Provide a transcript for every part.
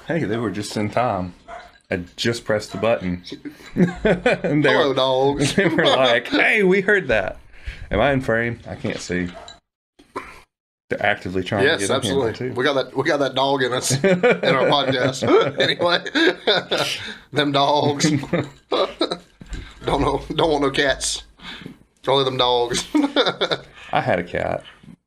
Hey, they were just in time. I just pressed the button. And hello, dogs. They were like, hey, we heard that. Am I in frame? I can't see. They're actively trying to get Yes, absolutely. in here, too. We got that dog in us in our podcast. Anyway, them dogs. Don't want no cats. Only them dogs. I had a cat.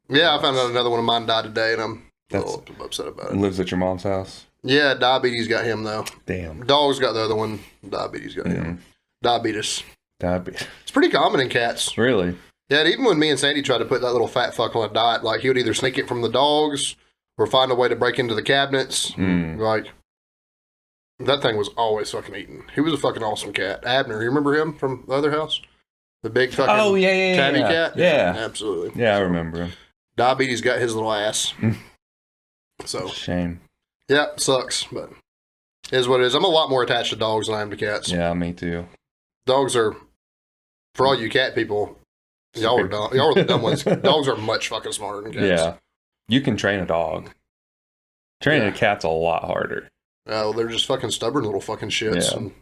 Yeah, I found out another one of mine died today, and I'm a little upset about it. Lives at your mom's house? Yeah, diabetes got him, though. Damn. Dogs got the other one. Diabetes got him. Diabetes. It's pretty common in cats. Really? Yeah, and even when me and Sandy tried to put that little fat fuck on a diet, like he would either sneak it from the dogs or find a way to break into the cabinets. Like, that thing was always fucking eating. He was a fucking awesome cat. Abner, you remember him from the other house? The big fucking tabby cat? Yeah. Absolutely. Yeah, I remember him. Diabetes got his little ass. So. Shame. Yeah, sucks, but it is what it is. I'm a lot more attached to dogs than I am to cats. Yeah, me too. Dogs are, for all you cat people, y'all are the dumb ones. Dogs are much fucking smarter than cats. Yeah. You can train a dog. Training a cat's a lot harder. Well, they're just fucking stubborn little fucking shits. Yeah. And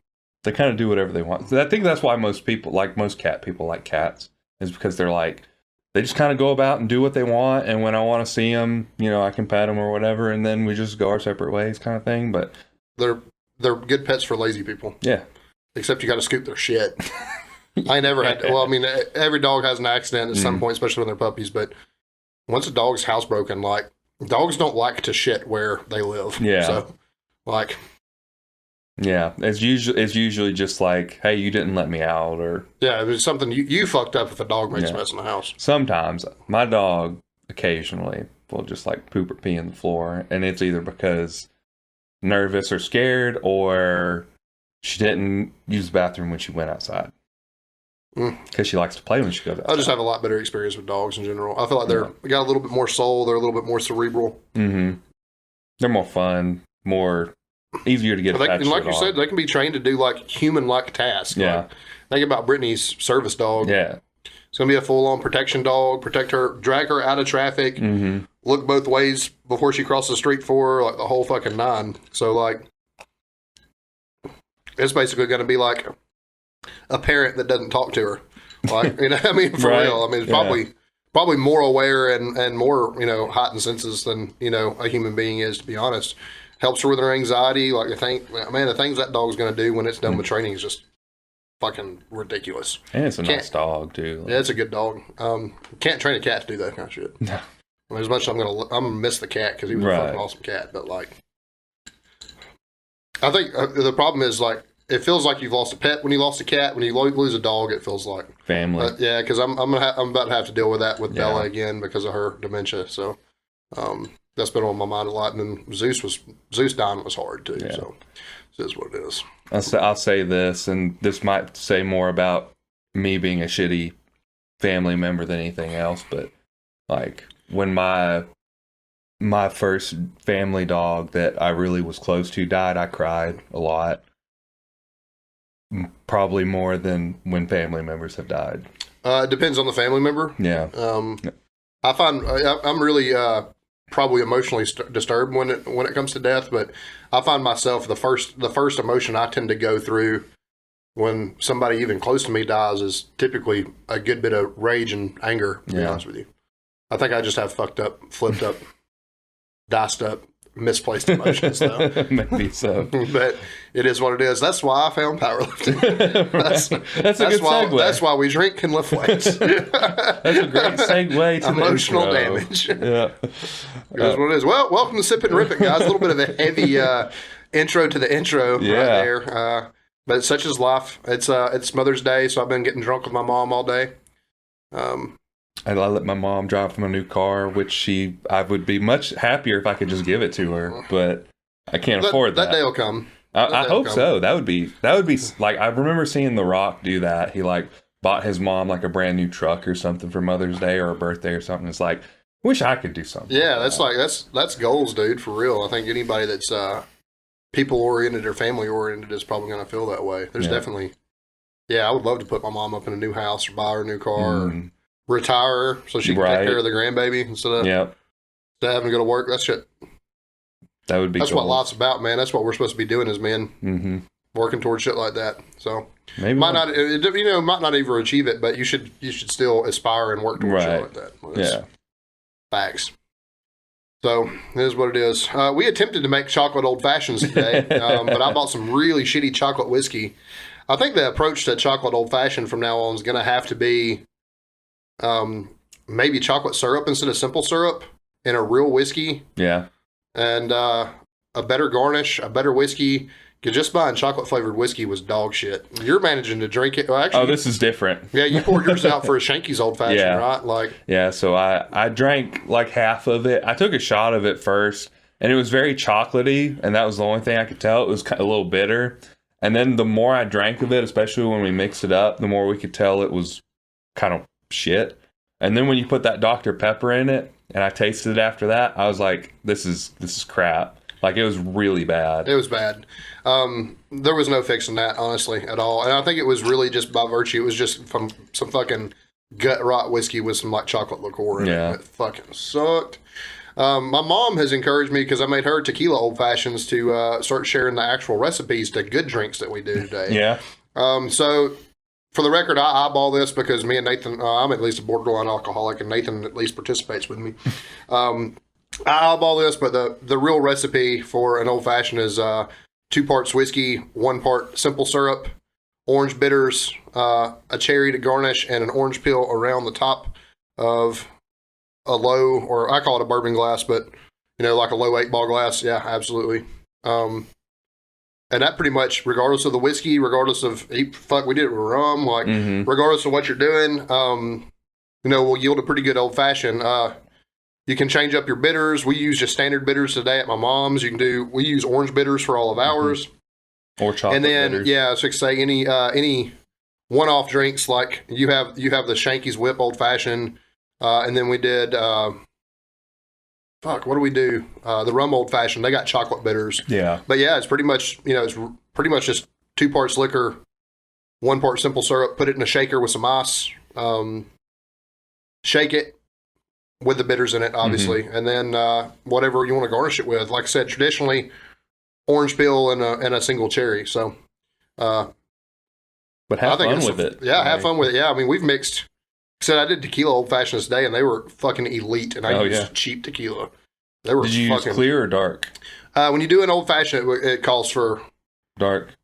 They kind of do whatever they want. I think that's why most cat people like cats, is because they're like, they just kind of go about and do what they want. And when I want to see them, I can pet them or whatever. And then we just go our separate ways kind of thing. But they're good pets for lazy people. Yeah. Except you got to scoop their shit. I never had to. Well, I mean, every dog has an accident at some point, especially when they're puppies. But once a dog's housebroken, like, dogs don't like to shit where they live. Yeah. So, like. Yeah. It's usually just like, hey, you didn't let me out, or. Yeah, it's something you fucked up if a dog makes a mess in the house. Sometimes my dog occasionally will just like poop or pee in the floor. And it's either because nervous or scared, or she didn't use the bathroom when she went outside. Because she likes to play when she goes outside. I just have a lot better experience with dogs in general. I feel like they got a little bit more soul. They're a little bit more cerebral. Mm-hmm. They're more fun, more easier to get attached to. Like you said, they can be trained to do like human-like tasks. Yeah. Like, think about Brittany's service dog. Yeah. It's going to be a full-on protection dog, protect her, drag her out of traffic, look both ways before she crosses the street for her, like the whole fucking nine. So, like, it's basically going to be like a parent that doesn't talk to her. Like, I mean, for real. I mean, it's probably more aware and more, heightened senses than, a human being is, to be honest. Helps her with her anxiety. Like, the things that dog's going to do when it's done with training is just fucking ridiculous. And it's a nice dog, too. Yeah, it's a good dog. Can't train a cat to do that kind of shit. No. I mean, as much as I'm gonna miss the cat because he was a fucking awesome cat, but like, I think the problem is like it feels like you've lost a pet when you lost a cat. When you lose a dog, it feels like family. Yeah, because I'm about to have to deal with that with Bella again because of her dementia. So that's been on my mind a lot. And then Zeus dying was hard too. Yeah. So it is what it is. I'll say this, and this might say more about me being a shitty family member than anything else, but like when my first family dog that I really was close to died, I cried a lot. Probably more than when family members have died. It depends on the family member. Yeah. I find I'm really probably emotionally disturbed when it comes to death, but I find myself the first emotion I tend to go through when somebody even close to me dies is typically a good bit of rage and anger, to be honest with you. I think I just have fucked up, flipped up, diced up, misplaced emotions, though. Maybe so. But it is what it is. That's why I found powerlifting. That's a good segue. That's why we drink and lift weights. That's a great segue to emotional damage. Yeah. That's what it is. Well, welcome to Sip and Rip It, guys. A little bit of a heavy intro to the intro right there. But such is life. It's Mother's Day, so I've been getting drunk with my mom all day. I let my mom drive my new car, which I would be much happier if I could just give it to her, but I can't afford that. That day will come. I hope so. That would be like, I remember seeing The Rock do that. He like bought his mom like a brand new truck or something for Mother's Day or a birthday or something. It's like, wish I could do something. Yeah, that's goals, dude, for real. I think anybody that's people oriented or family oriented is probably going to feel that way. There's definitely, I would love to put my mom up in a new house or buy her a new car. Or retire her so she can take care of the grandbaby instead of having to go to work. That shit. That would be That's goals. what life's about, man. That's what we're supposed to be doing as men, working towards shit like that. So Maybe might not ever achieve it, but you should still aspire and work towards shit like that. Well, yeah. Facts. So it is what it is. We attempted to make chocolate old fashions today, but I bought some really shitty chocolate whiskey. I think the approach to chocolate old fashioned from now on is going to have to be maybe chocolate syrup instead of simple syrup and a real whiskey. Yeah. And a better garnish, a better whiskey. Because just buying chocolate flavored whiskey was dog shit. You're managing to drink it. Well, actually, this is different. Yeah, you poured yours out for a Shanky's old fashioned, right? Like, yeah. So I drank like half of it. I took a shot of it first, and it was very chocolatey, and that was the only thing I could tell. It was kind of a little bitter. And then the more I drank of it, especially when we mixed it up, the more we could tell it was kind of shit. And then when you put that Dr. Pepper in it, and I tasted it after that, I was like, this is crap. Like, it was really bad. It was bad. There was no fixing that, honestly, at all. And I think it was really just by virtue. It was just from some fucking gut rot whiskey with some like chocolate liqueur in it. It fucking sucked. My mom has encouraged me, because I made her tequila old fashions, to start sharing the actual recipes to good drinks that we do today. Yeah. So for the record, I eyeball this because me and Nathan, I'm at least a borderline alcoholic, and Nathan at least participates with me. I eyeball this, but the real recipe for an old fashioned is 2 parts whiskey, 1 part simple syrup, orange bitters, a cherry to garnish, and an orange peel around the top of a low, or I call it a bourbon glass, but like a low 8-ball glass. Yeah, absolutely. And that pretty much, regardless of the whiskey, regardless of we did it with rum, like regardless of what you're doing, will yield a pretty good old fashioned. You can change up your bitters. We use just standard bitters today at my mom's. We use orange bitters for all of ours. Or chocolate and then, bitters. Yeah, so I could say any one-off drinks, like you have the Shanky's Whip Old Fashioned, and then we did, what do we do? The Rum Old Fashioned. They got chocolate bitters. Yeah. But yeah, it's pretty much, it's pretty much just 2 parts liquor, 1 part simple syrup, put it in a shaker with some ice, shake it with the bitters in it, obviously, and then whatever you want to garnish it with. Like I said, traditionally, orange peel and a single cherry. So, but have fun with it. Yeah, have fun with it. Yeah, I mean, we've mixed. I did tequila old fashioned today, and they were fucking elite. And I used cheap tequila. They were. Did you use clear or dark? When you do an old fashioned, it calls for dark.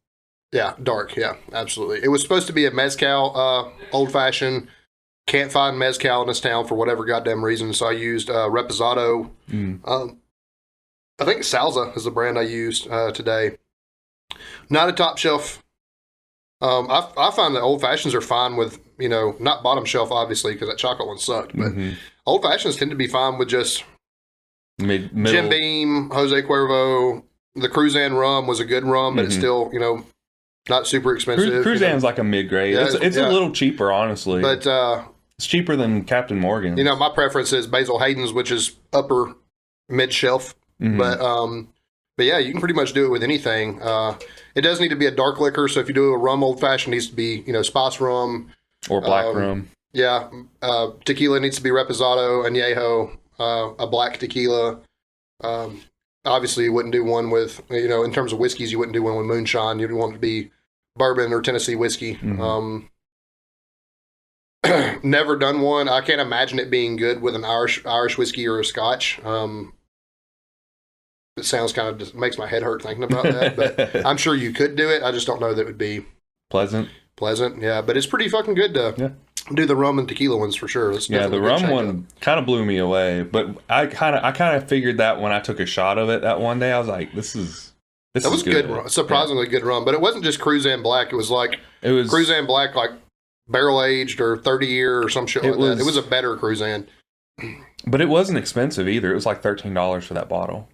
Yeah, dark. Yeah, absolutely. It was supposed to be a mezcal old fashioned. Can't find mezcal in this town for whatever goddamn reason, so I used Reposado. I think Salsa is the brand I used today. Not a top shelf. I find that old fashions are fine with, not bottom shelf, obviously, because that chocolate one sucked, but old fashions tend to be fine with just Jim Beam, Jose Cuervo. The Cruzan rum was a good rum, but it's still, not super expensive. Cruzan's like a mid-grade. Yeah, it's a little cheaper, honestly. But it's cheaper than Captain Morgan's. My preference is Basil Hayden's, which is upper mid-shelf. But yeah, you can pretty much do it with anything. It does need to be a dark liquor, so if you do a rum old-fashioned, it needs to be, spice rum. Or black rum. Yeah. Tequila needs to be Reposado, Añejo, a black tequila. Obviously, you wouldn't do one with, in terms of whiskeys, you wouldn't do one with moonshine. You'd want it to be bourbon or Tennessee whiskey. Never done one. I can't imagine it being good with an Irish whiskey or a Scotch. It sounds kind of just makes my head hurt thinking about that, but I'm sure you could do it. I just don't know that it would be pleasant. Yeah, but it's pretty fucking good to do the rum and tequila ones for sure. The rum one kind of blew me away, but I kind of figured that when I took a shot of it that one day. I was like, this was good rum. Surprisingly good rum, but it wasn't just Cruzan Black. It was Cruzan Black, like barrel aged or 30-year or some shit like that. It was a better Cruzan. But it wasn't expensive either. It was like $13 for that bottle,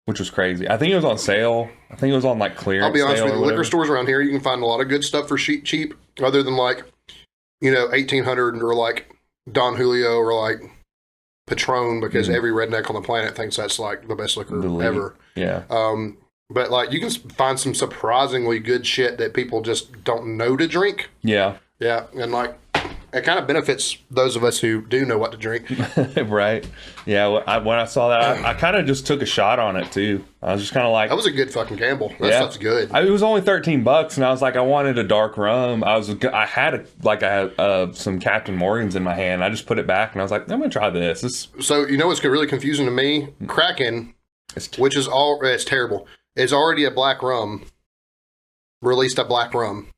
which was crazy. I think it was on sale. I think it was on like clearance. I'll be honest with you, liquor stores around here, you can find a lot of good stuff for cheap, other than like, 1800 or like Don Julio or like Patron, because every redneck on the planet thinks that's like the best liquor ever. Yeah. But like you can find some surprisingly good shit that people just don't know to drink. Yeah. Yeah, and like it kind of benefits those of us who do know what to drink. Right. Yeah. When I saw that, I kind of just took a shot on it too. I was just kind of like, That was a good fucking gamble. That stuff's good. It was only $13, and I was like, I wanted a dark rum. I had some Captain Morgan's in my hand. I just put it back, and I was like, I'm gonna try this. So you know what's really confusing to me? Kraken, which is it's terrible. It's already a black rum. Released a black rum.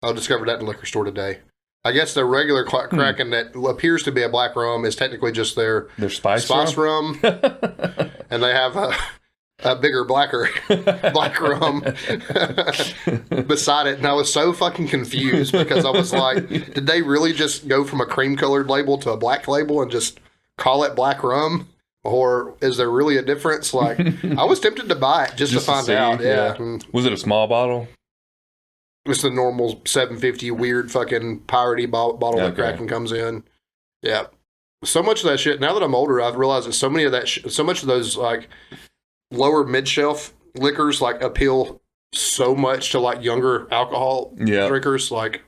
I discovered that in the liquor store today. I guess the regular Kraken that appears to be a black rum is technically just their spice rum. And they have a bigger, black rum beside it. And I was so fucking confused because I was like, did they really just go from a cream colored label to a black label and just call it black rum? Or is there really a difference? Like, I was tempted to buy it just to find out. Yeah. Was it a small bottle? It's the normal 750 weird fucking piratey bottle that Kraken comes in. Yeah. So much of that shit, now that I'm older, I've realized that so much of those like lower mid-shelf liquors like appeal so much to like younger alcohol drinkers. Like,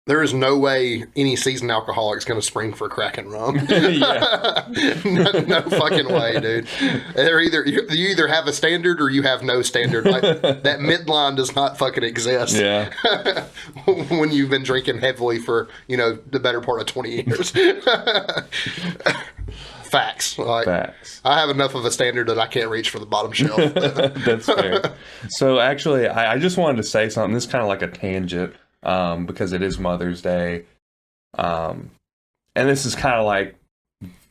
there is no way any seasoned alcoholic is going to spring for Kraken rum. no fucking way, dude. You either have a standard or you have no standard. Like, that midline does not fucking exist. Yeah. When you've been drinking heavily for, the better part of 20 years. Facts. Facts. I have enough of a standard that I can't reach for the bottom shelf. That's fair. So actually, I just wanted to say something. This is kind of like a tangent. Because it is Mother's Day. And this is kind of like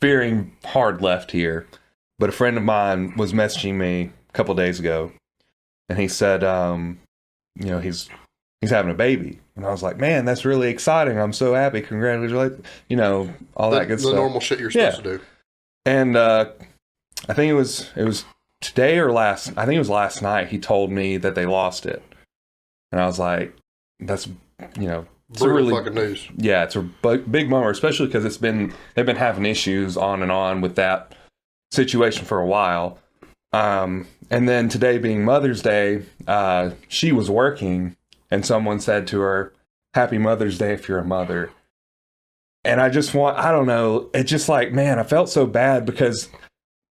veering hard left here. But a friend of mine was messaging me a couple days ago. And he said, he's having a baby. And I was like, man, that's really exciting. I'm so happy. Congratulations. All that good stuff. The normal shit you're supposed to do. And I think it was today or last night he told me that they lost it. And I was like, that's, it's really fucking news. Yeah, it's a big bummer, especially because they've been having issues on and on with that situation for a while. And then today being Mother's Day, she was working and someone said to her, Happy Mother's Day if you're a mother. And I don't know, it's just like, man, I felt so bad because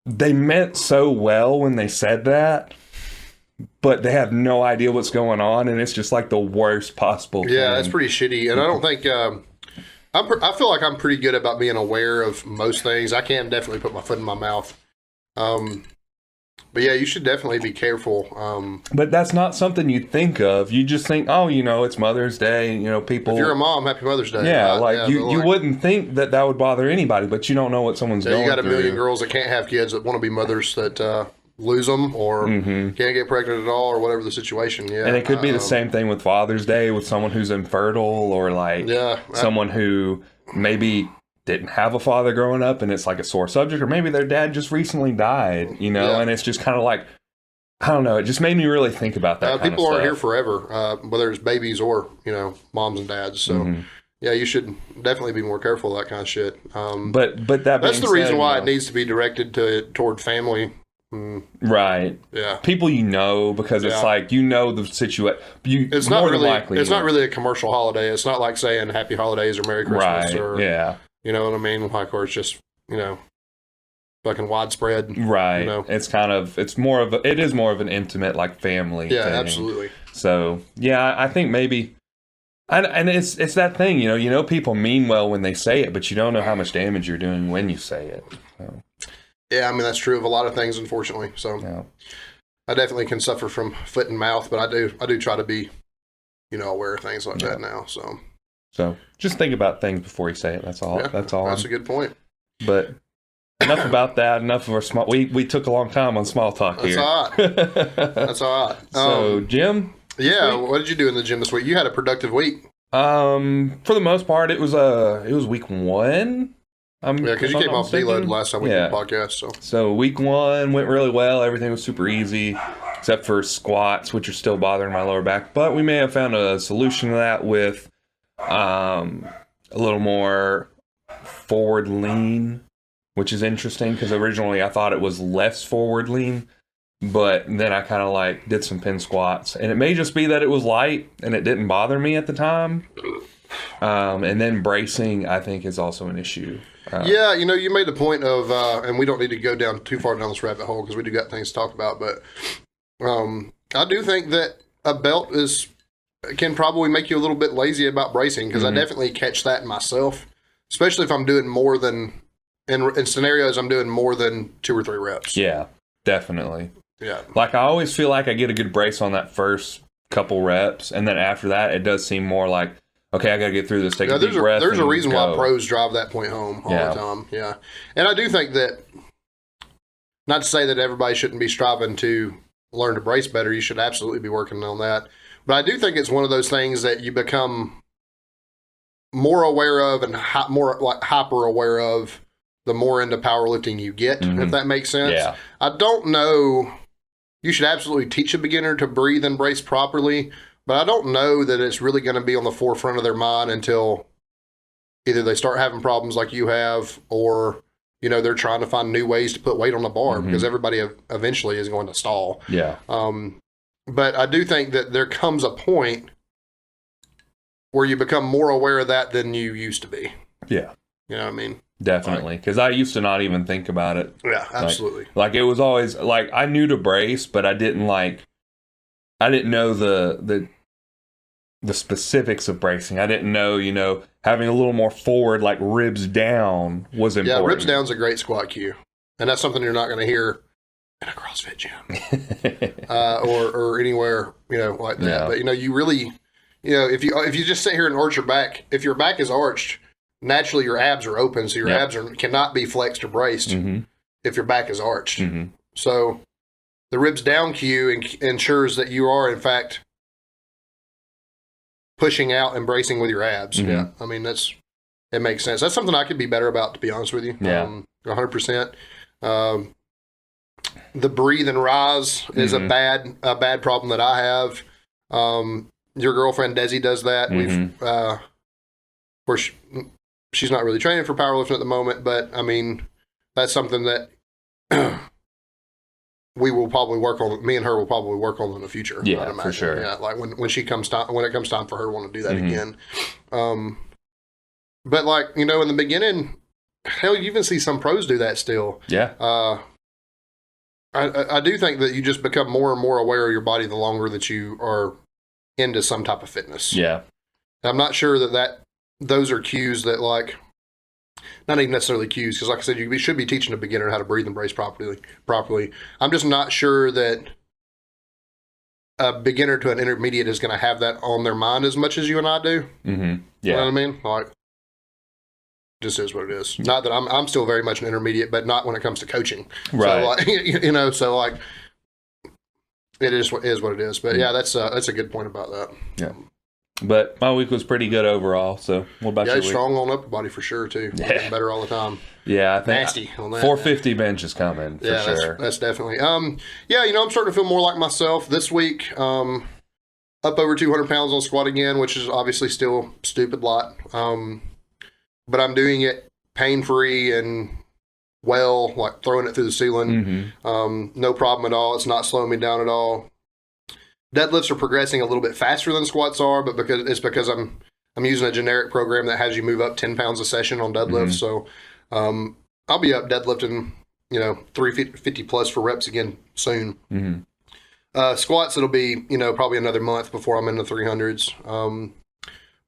they meant so well when they said that. But they have no idea what's going on, and it's just like the worst possible thing. Yeah, that's pretty shitty. And I don't think I feel like I'm pretty good about being aware of most things. I can definitely put my foot in my mouth. But yeah, you should definitely be careful. But that's not something you think of. You just think, it's Mother's Day. People. If you're a mom, Happy Mother's Day. Yeah, you wouldn't think that would bother anybody, but you don't know what someone's going through. You got a million girls that can't have kids that want to be mothers that lose them or can't get pregnant at all or whatever the situation. Yeah, and it could be the same thing with Father's Day with someone who's infertile or someone who maybe didn't have a father growing up and it's like a sore subject, or maybe their dad just recently died, and it's just kind of like, I don't know, it just made me really think about that. People aren't here forever, whether it's babies or moms and dads. So yeah, you should definitely be more careful of that kind of shit. But that's the reason why it needs to be directed toward family. Right. Yeah. People because it's like the situation. It's not really likely. It's not really a commercial holiday. It's not like saying Happy Holidays or Merry Christmas or you know what I mean? Like, or it's just fucking widespread. Right. It's it is more of an intimate like family. Yeah, thing. Absolutely. So yeah, I think maybe. And it's that thing, people mean well when they say it, but you don't know how much damage you're doing when you say it. So. Yeah, I mean, that's true of a lot of things, unfortunately. So I definitely can suffer from foot and mouth, but I do try to be, aware of things like that now. So just think about things before you say it. That's all. Yeah, that's a good point. But enough about that. Enough of our small. We took a long time on small talk here. That's all right. So, Jim? Yeah, what did you do in the gym this week? You had a productive week. For the most part, it was week 1. Because you came off deload last time we did the podcast. So week 1 went really well. Everything was super easy, except for squats, which are still bothering my lower back. But we may have found a solution to that with a little more forward lean, which is interesting because originally I thought it was less forward lean. But then I kind of like did some pin squats, and it may just be that it was light and it didn't bother me at the time. And then bracing, I think, is also an issue. Yeah, you made the point of, and we don't need to go down too far down this rabbit hole because we do got things to talk about, but I do think that a belt can probably make you a little bit lazy about bracing, because I definitely catch that in myself, especially if I'm doing more than, in scenarios I'm doing more than 2 or 3 reps. Yeah, definitely. Yeah. Like, I always feel like I get a good brace on that first couple reps, and then after that, it does seem more like, okay, I got to get through this, take a deep breath. There's a reason go. why pros drive that point home all the time. Yeah. And I do think that, not to say that everybody shouldn't be striving to learn to brace better, you should absolutely be working on that. But I do think it's one of those things that you become more aware of and more like hyper aware of the more into powerlifting you get, if that makes sense. Yeah. I don't know. You should absolutely teach a beginner to breathe and brace properly, but I don't know that it's really going to be on the forefront of their mind until either they start having problems like you have, or, they're trying to find new ways to put weight on the bar, because everybody eventually is going to stall. Yeah. But I do think that there comes a point where you become more aware of that than you used to be. Yeah. You know what I mean? Definitely. Because I used to not even think about it. Yeah, absolutely. Like it was always, like, I knew to brace, but I didn't know the specifics of bracing. I didn't know, having a little more forward, like ribs down, was important. Yeah, ribs down's a great squat cue. And that's something you're not going to hear in a CrossFit gym or anywhere, like that. Yeah. But, you really, if you just sit here and arch your back, if your back is arched, naturally your abs are open, so your abs cannot be flexed or braced if your back is arched. So the ribs down cue ensures that you are, in fact, pushing out and bracing with your abs. Yeah. I mean, it makes sense. That's something I could be better about, to be honest with you. Yeah. 100%. The breathe and rise is a bad problem that I have. Your girlfriend Desi does that. We've, of course, she's not really training for powerlifting at the moment, but I mean, that's something that we will probably work on. Me and her will probably work on in the future. Yeah, for sure. Yeah, like when it comes time for her to want to do that again. But like, in the beginning, hell, you even see some pros do that still. Yeah. I do think that you just become more and more aware of your body the longer that you are into some type of fitness. Yeah. I'm not sure that those are cues that, like, not even necessarily cues, because like I said, you should be teaching a beginner how to breathe and brace properly. I'm just not sure that a beginner to an intermediate is going to have that on their mind as much as you and I do. Yeah. You know what I mean? Like, just is what it is. Not that I'm still very much an intermediate, but not when it comes to coaching. Right. So like, it is what it is. But yeah, that's a good point about that. Yeah. But my week was pretty good overall. So what about your week? Strong on upper body for sure too. Yeah. Getting better all the time. Yeah, I think nasty on that. 450 bench is coming for sure. That's definitely. I'm starting to feel more like myself this week. Up over 200 pounds on squat again, which is obviously still a stupid lot. But I'm doing it pain-free and well, like throwing it through the ceiling. No problem at all. It's not slowing me down at all. Deadlifts are progressing a little bit faster than squats are, but because I'm using a generic program that has you move up 10 pounds a session on deadlifts. So I'll be up deadlifting, 350 plus for reps again soon. Squats, it'll be, probably another month before I'm in the 300s.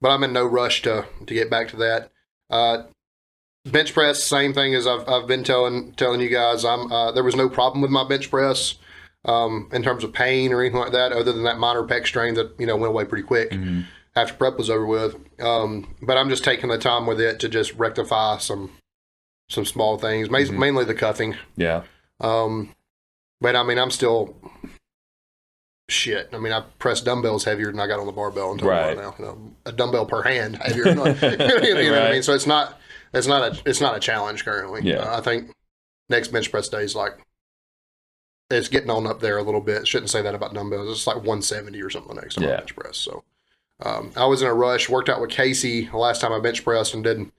But I'm in no rush to get back to that. Bench press, same thing as I've been telling you guys. There was no problem with my bench press in terms of pain or anything like that, other than that minor pec strain that went away pretty quick after prep was over with. But I'm just taking the time with it to just rectify some small things, mainly the cuffing. Yeah. But I mean, I'm still shit. I mean, I press dumbbells heavier than I got on the barbell until right now. A dumbbell per hand heavier. You know what I mean? So it's not a challenge currently. Yeah. I think next bench press day is like, it's getting on up there a little bit. Shouldn't say that about dumbbells. It's like 170 or something next time I bench press. So I was in a rush, worked out with Casey the last time I bench pressed and did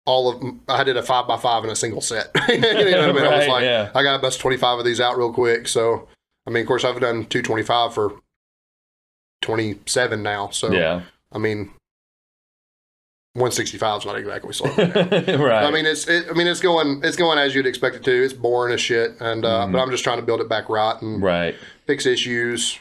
I did a 5x5 in a single set. You know what I mean? I was like, I got to bust 25 of these out real quick. So, I mean, of course, I've done 225 for 27 now. So, I mean, 165 is not exactly slow. Right. I mean, it's going as you'd expect it to. It's boring as shit, and but I'm just trying to build it back right and fix issues.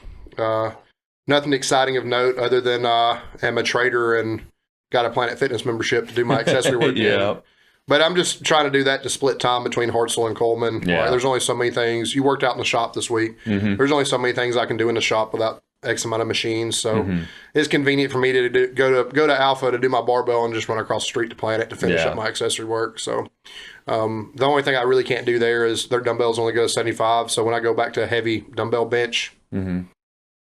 Nothing exciting of note other than I'm a trader and got a Planet Fitness membership to do my accessory work. But I'm just trying to do that to split time between Hartselle and Coleman. There's only so many things. You worked out in the shop this week. There's only so many things I can do in the shop without X amount of machines. So it's convenient for me to go to Alpha to do my barbell and just run across the street to Planet to finish up my accessory work. So the only thing I really can't do there is their dumbbells only go 75. So when I go back to a heavy dumbbell bench,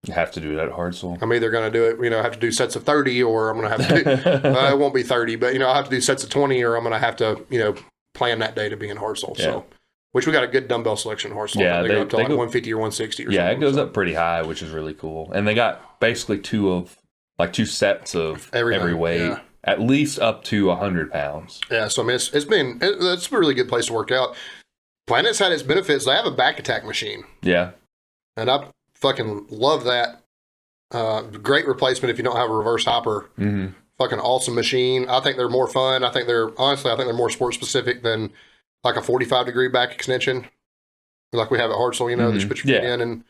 you have to do that at Hartselle. I'm either going to do it, I have to do sets of 30 or I'm going to have to do, it won't be 30, but, I have to do sets of 20 or I'm going to have to, plan that day to be in Hartselle. So, which we got a good dumbbell selection in Hartselle. They go up to like 150 or 160 or something. Yeah, it goes up pretty high, which is really cool. And they got basically two sets of every weight, at least up to 100 pounds. Yeah, so I mean, it's a really good place to work out. Planet's had its benefits. They have a back attack machine. Yeah. And I fucking love that. Great replacement if you don't have a reverse hopper. Fucking awesome machine. I think they're more fun. I think they're more sport specific than like a 45-degree back extension, like we have at Hartselle. That you put your feet in and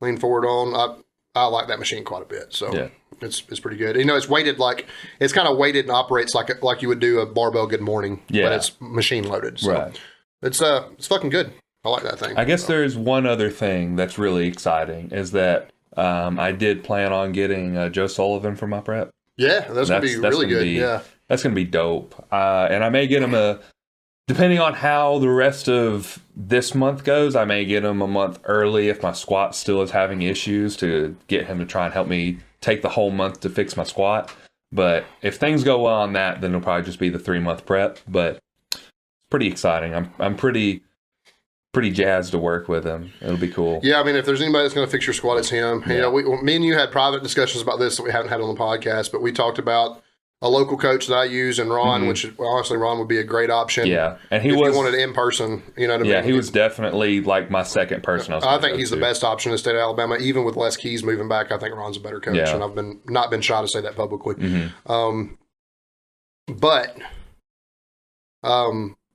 lean forward on. I like that machine quite a bit. So it's pretty good. It's weighted it's kind of weighted and operates like you would do a barbell good morning. But it's machine loaded. So it's fucking good. I like that thing. I guess there's one other thing that's really exciting is that I did plan on getting Joe Sullivan for my prep. Yeah, that's going to be really good. That's going to be dope. And I may get him depending on how the rest of this month goes, I may get him a month early if my squat still is having issues to get him to try and help me take the whole month to fix my squat. But if things go well on that, then it'll probably just be the 3-month prep. But it's pretty exciting. I'm pretty jazzed to work with him. It'll be cool. Yeah, I mean, if there's anybody that's going to fix your squat, it's him. Yeah. Me and you had private discussions about this that we haven't had on the podcast, but we talked about a local coach that I use and Ron, which honestly Ron would be a great option. Yeah, and if you wanted it in person, what I mean? Yeah, he was definitely like my second person. I think he's the best option in the state of Alabama, even with Les Keys moving back. I think Ron's a better coach, and I've not been shy to say that publicly. But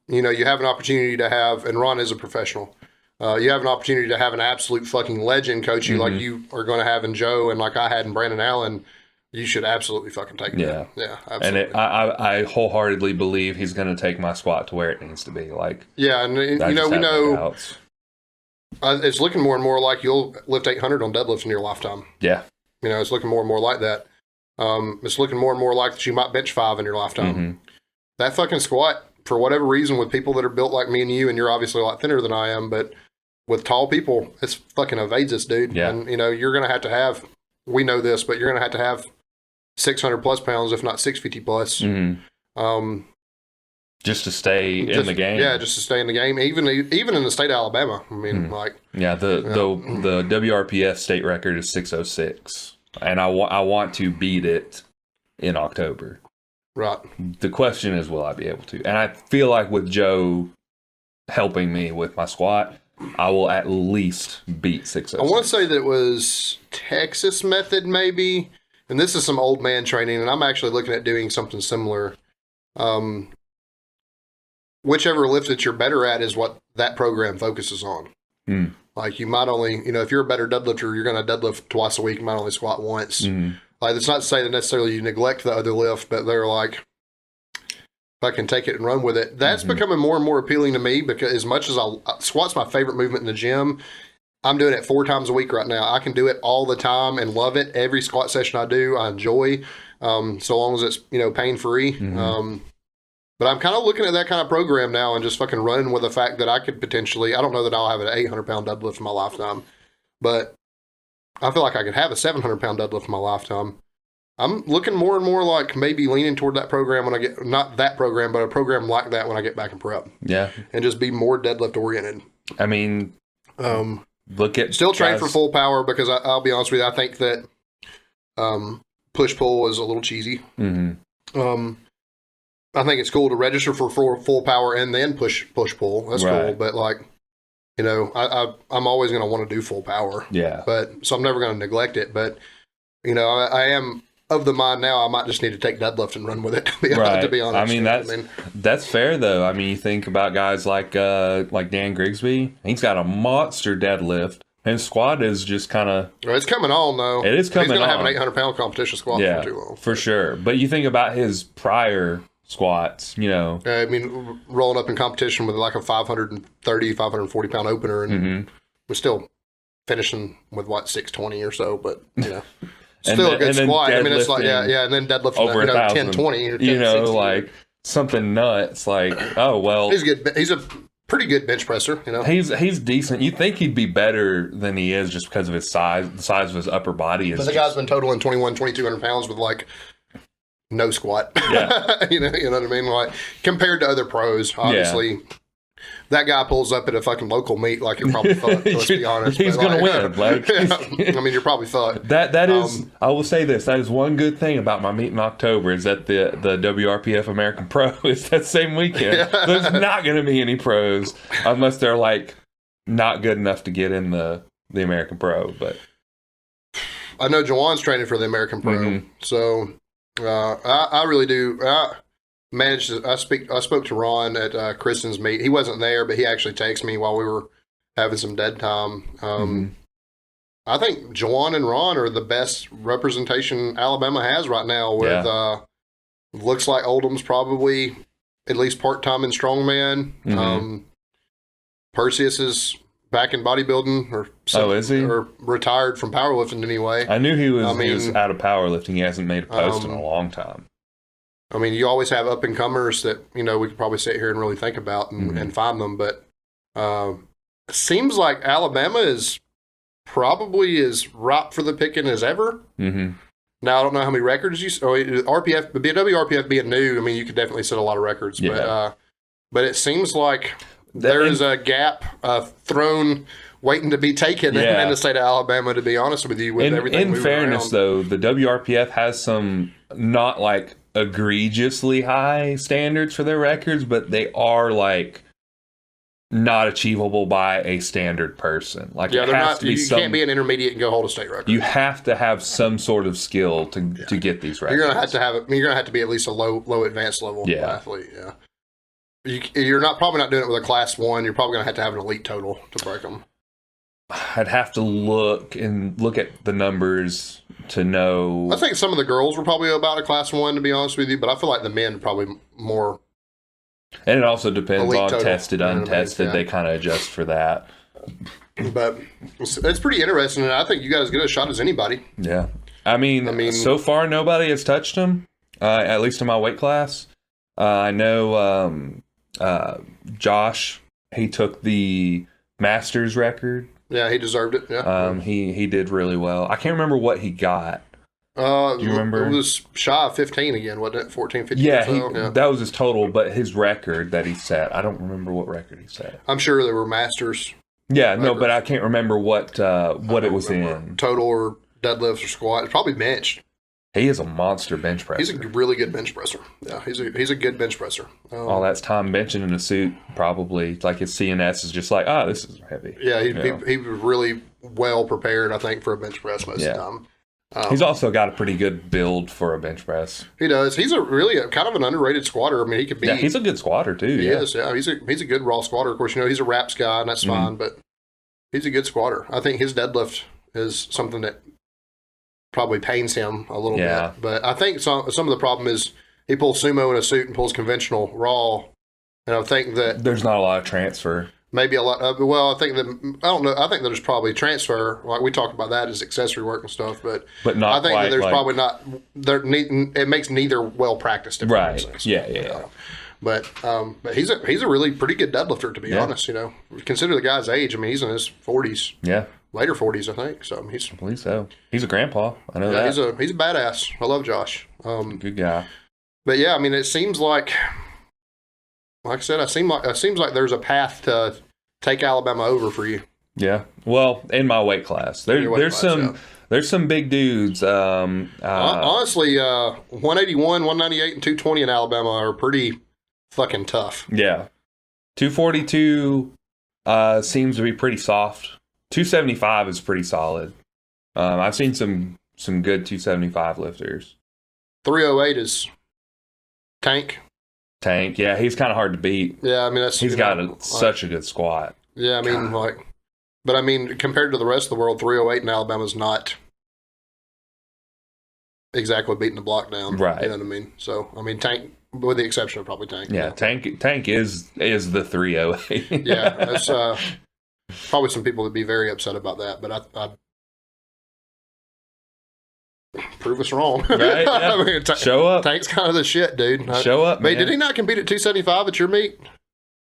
you have an opportunity to have, and Ron is a professional. You have an opportunity to have an absolute fucking legend coach you like you are going to have in Joe and like I had in Brandon Allen. You should absolutely fucking take it. Yeah, absolutely. And I wholeheartedly believe he's going to take my squat to where it needs to be. And we know it's looking more and more like you'll lift 800 on deadlifts in your lifetime. Yeah, it's looking more and more like that. It's looking more and more like that you might bench 5 in your lifetime. That fucking squat, for whatever reason, with people that are built like me and you, and you're obviously a lot thinner than I am, but with tall people, it's fucking evades us, dude. Yeah. And you're going to have. We know this, but you're going to have 600 plus pounds, if not 650 plus. Just to stay in the game. Yeah, just to stay in the game. Even in the state of Alabama. I mean, the WRPF state record is 606, and I want to beat it in October. Right. The question is, will I be able to? And I feel like with Joe helping me with my squat, I will at least beat 606. I want to say that it was Texas method, maybe. And this is some old man training, and I'm actually looking at doing something similar. Whichever lift that you're better at is what that program focuses on. Like you might only, if you're a better deadlifter, you're going to deadlift twice a week. You might only squat once. Like it's not to say that necessarily you neglect the other lift, but they're like, if I can take it and run with it. That's becoming more and more appealing to me because as much as squat's my favorite movement in the gym, I'm doing it 4 times a week right now. I can do it all the time and love it. Every squat session I do, I enjoy, so long as it's, pain-free. But I'm kind of looking at that kind of program now and just fucking running with the fact that I could potentially, I don't know that I'll have an 800-pound deadlift in my lifetime, but I feel like I could have a 700-pound deadlift in my lifetime. I'm looking more and more like maybe leaning toward that program when I get, not that program, but a program like that when I get back in prep. Yeah. And just be more deadlift oriented. I mean, look at still train for full power because I'll be honest with you, I think that push pull is a little cheesy. I think it's cool to register for full power and then push pull. That's Right. cool. But like, you know, I'm always going to want to do full power. Yeah. But so I'm never going to neglect it. But you know, I am of the mind now. I might just need to take deadlift and run with it. Right. To be honest, I mean that's fair though. I mean, you think about guys like Dan Grigsby. He's got a monster deadlift, and squat is just kind of. It's coming on though. It is coming on. He's going to have an 800-pound competition squat Yeah, for too long. for sure. But you think about his prior squats, you know. I mean, rolling up in competition with like a 530, 540-pound opener, and we're still finishing with 620 or so, but you know. Still a good squat. I mean, it's like, and then deadlifting over 1020 or 1060. You know, like something nuts. Like, oh, well. He's good. He's a pretty good bench presser, you know. He's decent. You'd think he'd be better than he is just because of his size. The size of his upper body is. But the guy's been totaling 2,200 pounds with like no squat. Yeah. you know what I mean? Like compared to other pros, obviously. That guy pulls up at a fucking local meet like you're probably fucked, let's be honest. He's going to win. Like, I mean, you're probably fucked. That is, I will say this, that is one good thing about my meet in October is that the WRPF American Pro is that same weekend. There's not going to be any pros unless they're like not good enough to get in the American Pro. But I know Jawan's training for the American Pro, so I really do. I spoke to Ron at Kristen's meet. He wasn't there, but he actually texted me while we were having some dead time. I think Jawan and Ron are the best representation Alabama has right now. With looks like Oldham's probably at least part-time in strongman. Perseus is back in bodybuilding, or is he? Or retired from powerlifting anyway. I knew he was out of powerlifting. He hasn't made a post in a long time. I mean, you always have up-and-comers that, you know, we could probably sit here and really think about and find them. But it seems like Alabama is probably as ripe for the picking as ever. Now, I don't know how many records RPF, the WRPF being new, I mean, you could definitely set a lot of records. Yeah. But it seems like there is a gap, throne waiting to be taken in the state of Alabama, to be honest with you, with everything in fairness, though, the WRPF has some not like egregiously high standards for their records, but they are like not achievable by a standard person. Like, they're not. You can't be an intermediate and go hold a state record. You have to have some sort of skill to get these records. You're gonna have to be at least a low advanced level athlete. Yeah. You're probably not doing it with a class 1. You're probably gonna have to have an elite total to break them. I'd have to look at the numbers to know. I think some of the girls were probably about a class 1, to be honest with you, but I feel like the men probably more. And it also depends on total, tested, untested. They kind of adjust for that. But it's pretty interesting, and I think you got as good a shot as anybody. Yeah. I mean, so far nobody has touched him, at least in my weight class. I know Josh, he took the Masters record. Yeah, he deserved it. Yeah. He did really well. I can't remember what he got. Do you remember? It was shy of 15 again, wasn't it? 14, 15 yeah, or so? That was his total, but his record that he set, I don't remember what record he set. I'm sure there were Masters. Yeah, records. No, but I can't remember what it was in. Total or deadlifts or squat. It's probably benched. He is a monster bench presser. He's a really good bench presser. Yeah, he's a good bench presser. All that's time benching in a suit, probably. Like his CNS is just like, this is heavy. Yeah, he was really well prepared, I think, for a bench press most of the time. He's also got a pretty good build for a bench press. He does. He's kind of an underrated squatter. I mean, he could be. Yeah, he's a good squatter too. He is. Yeah, he's a good raw squatter. Of course, you know he's a wraps guy, and that's fine. But he's a good squatter. I think his deadlift is something that probably pains him a little bit. But I think some of the problem is he pulls sumo in a suit and pulls conventional raw, and I think that there's not a lot of transfer. Maybe a lot. I think that I don't know. I think that there's probably transfer. Like we talked about that as accessory work and stuff, but not. I think that there's probably not. It makes neither well practiced. Right. Yeah. But he's a really pretty good deadlifter, to be honest. You know, consider the guy's age. I mean, he's in his 40s. Yeah. Later 40s, I think. So I believe so. He's a grandpa. I know that. He's a badass. I love Josh. Good guy. But yeah, I mean, it seems like I said, it seems like there's a path to take Alabama over for you. Yeah. Well, in my weight class, there's some big dudes. Honestly, 181, 198, and 220 in Alabama are pretty fucking tough. Yeah. 242 seems to be pretty soft. 275 is pretty solid. I've seen some good 275 lifters. 308 is Tank. Yeah, he's kind of hard to beat. Yeah, I mean he's got such a good squat. Yeah, I mean but I mean compared to the rest of the world, 308 in Alabama is not exactly beating the block down. Right. You know what I mean? So I mean Tank, with the exception of probably Tank. Yeah, Tank is the 308. Yeah, that's probably some people would be very upset about that, but I prove us wrong. Right? Yeah. I mean, Show up. Tank's kind of the shit, dude. Show up, man. Did he not compete at 275 at your meet?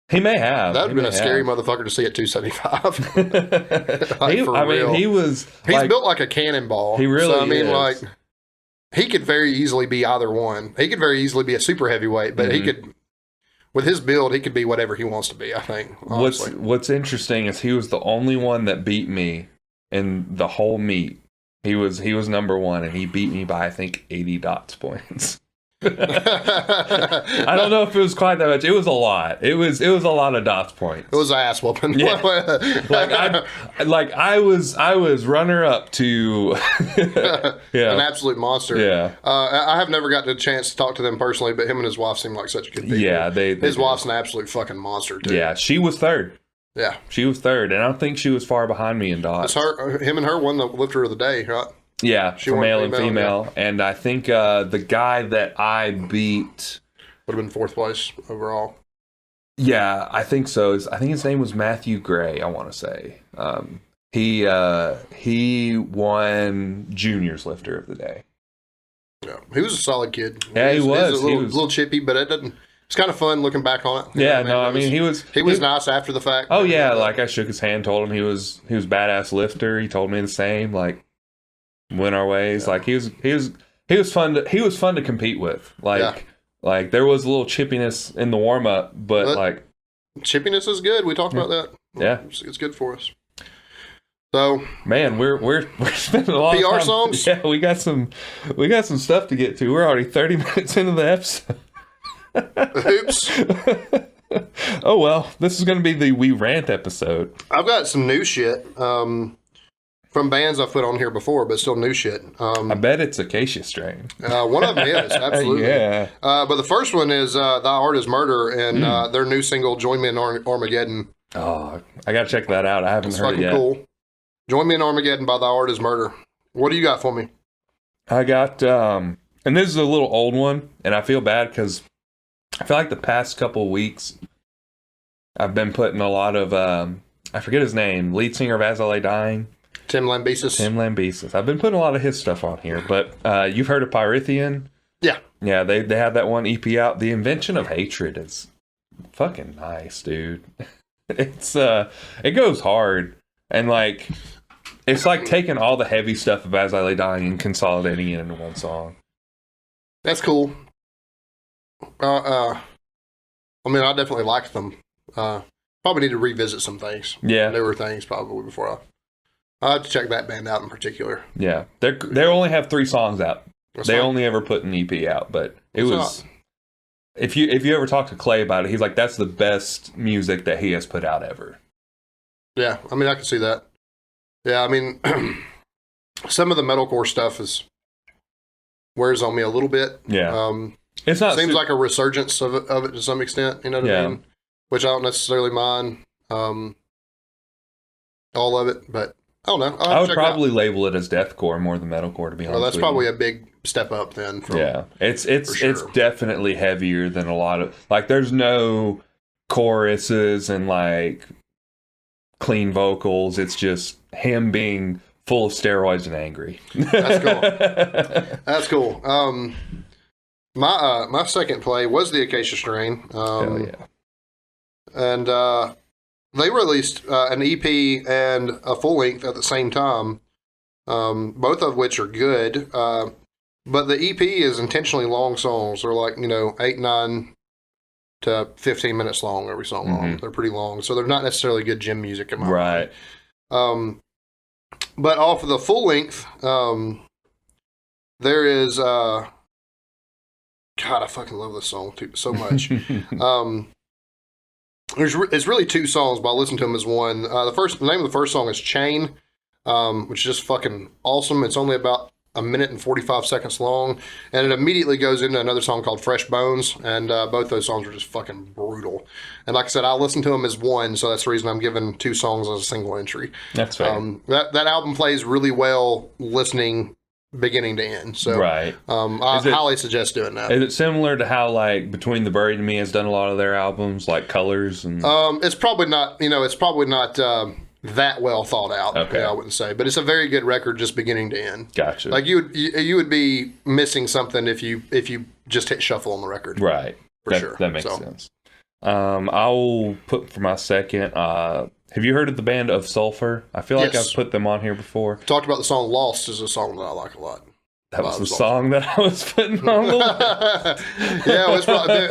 He may have. That would have been a scary motherfucker to see at 275. He was. He's built like a cannonball. He really is. I mean, like, he could very easily be either one. He could very easily be a super heavyweight, but he could, with his build, he could be whatever he wants to be, I think. Honestly. What's interesting is he was the only one that beat me in the whole meet. He was number one, and he beat me by, I think, 80 dots points. I don't know if it was quite that much. It was a lot. It was a lot of dots points. It was ass whooping. Yeah. I was runner up to an absolute monster. Yeah. I have never gotten a chance to talk to them personally, but him and his wife seem like such good people. Yeah, his wife's an absolute fucking monster too. Yeah, she was third. Yeah, she was third, and I don't think she was far behind me in dots. Him and her won the lifter of the day, right? Yeah, for male and female. Yeah. And I think the guy that I beat would have been fourth place overall. Yeah, I think so. I think his name was Matthew Gray, I want to say. He won juniors lifter of the day. Yeah, he was a solid kid. Yeah, he was. He was a little chippy, but it doesn't. It's kind of fun looking back on it. Yeah, no, I mean, he was nice after the fact. Oh yeah, like I shook his hand, told him he was badass lifter. He told me the same. Like, went our ways. Yeah. Like he was fun to compete with. Like there was a little chippiness in the warm up, but like chippiness is good. We talked about that. Yeah, it's good for us. So man, we're spending a lot of PR time. songs. Yeah, we got some stuff to get to. We're already 30 minutes into the episode. Oops. Oh well, this is going to be the We Rant episode. I've got some new shit from bands I've put on here before, but still new shit. I bet it's Acacia Strain. One of them is, absolutely. Yeah. But the first one is Thy Art is Murder, and their new single, Join Me in Armageddon. Oh, I got to check that out. I haven't heard it yet. Cool. Join Me in Armageddon by Thy Art is Murder. What do you got for me? I got, and this is a little old one, and I feel bad because I feel like the past couple of weeks I've been putting a lot of, I forget his name, lead singer of As I Lay Dying. Tim Lambesis. I've been putting a lot of his stuff on here, but you've heard of Pyrithian? Yeah. Yeah, they have that one EP out. The Invention of Hatred is fucking nice, dude. It's it goes hard, and like it's like taking all the heavy stuff of As I Lay Dying and consolidating it into one song. That's cool. I mean, I definitely like them. Probably need to revisit some things. Yeah, newer things probably before I have to check that band out in particular. Yeah, they only have 3 songs out. They only ever put an EP out, but it was. If you ever talk to Clay about it, he's like, that's the best music that he has put out ever. Yeah, I mean, I can see that. Yeah, I mean, some of the metalcore stuff wears on me a little bit. Yeah, it's not seems like a resurgence of it to some extent. You know what I mean? Which I don't necessarily mind all of it, but I don't know. I would probably label it as deathcore more than metalcore, to be honest. Well, that's probably a big step up then. It's definitely heavier than a lot of, like, there's no choruses and like clean vocals. It's just him being full of steroids and angry. That's cool. That's cool. My second play was the Acacia Strain. Hell yeah. And they released an EP and a full length at the same time, both of which are good. But the EP is intentionally long songs. They're like, 8, 9 to 15 minutes long, every song long. They're pretty long. So they're not necessarily good gym music in my mind. But off of the full length, there is, God, I fucking love this song too, so much. It's really two songs, but I'll listen to them as one. The name of the first song is Chain, which is just fucking awesome. It's only about a minute and 45 seconds long, and it immediately goes into another song called Fresh Bones, and both those songs are just fucking brutal. And like I said, I listen to them as one, so that's the reason I'm giving two songs as a single entry. That's fair. That album plays really well listening beginning to end. So right. I highly suggest doing that. Is it similar to how like Between the Buried and Me has done a lot of their albums, like Colors and? It's probably not. It's probably not. That well thought out. Okay. I wouldn't say, but it's a very good record, just beginning to end. Gotcha. Like you would be missing something if you just hit shuffle on the record. Right. Sure. That makes sense. I'll put for my second. Have you heard of the band Of Sulfur? I feel like I've put them on here before. Talked about the song "Lost" is a song that I like a lot. That was the song that I was putting on the list. Yeah, I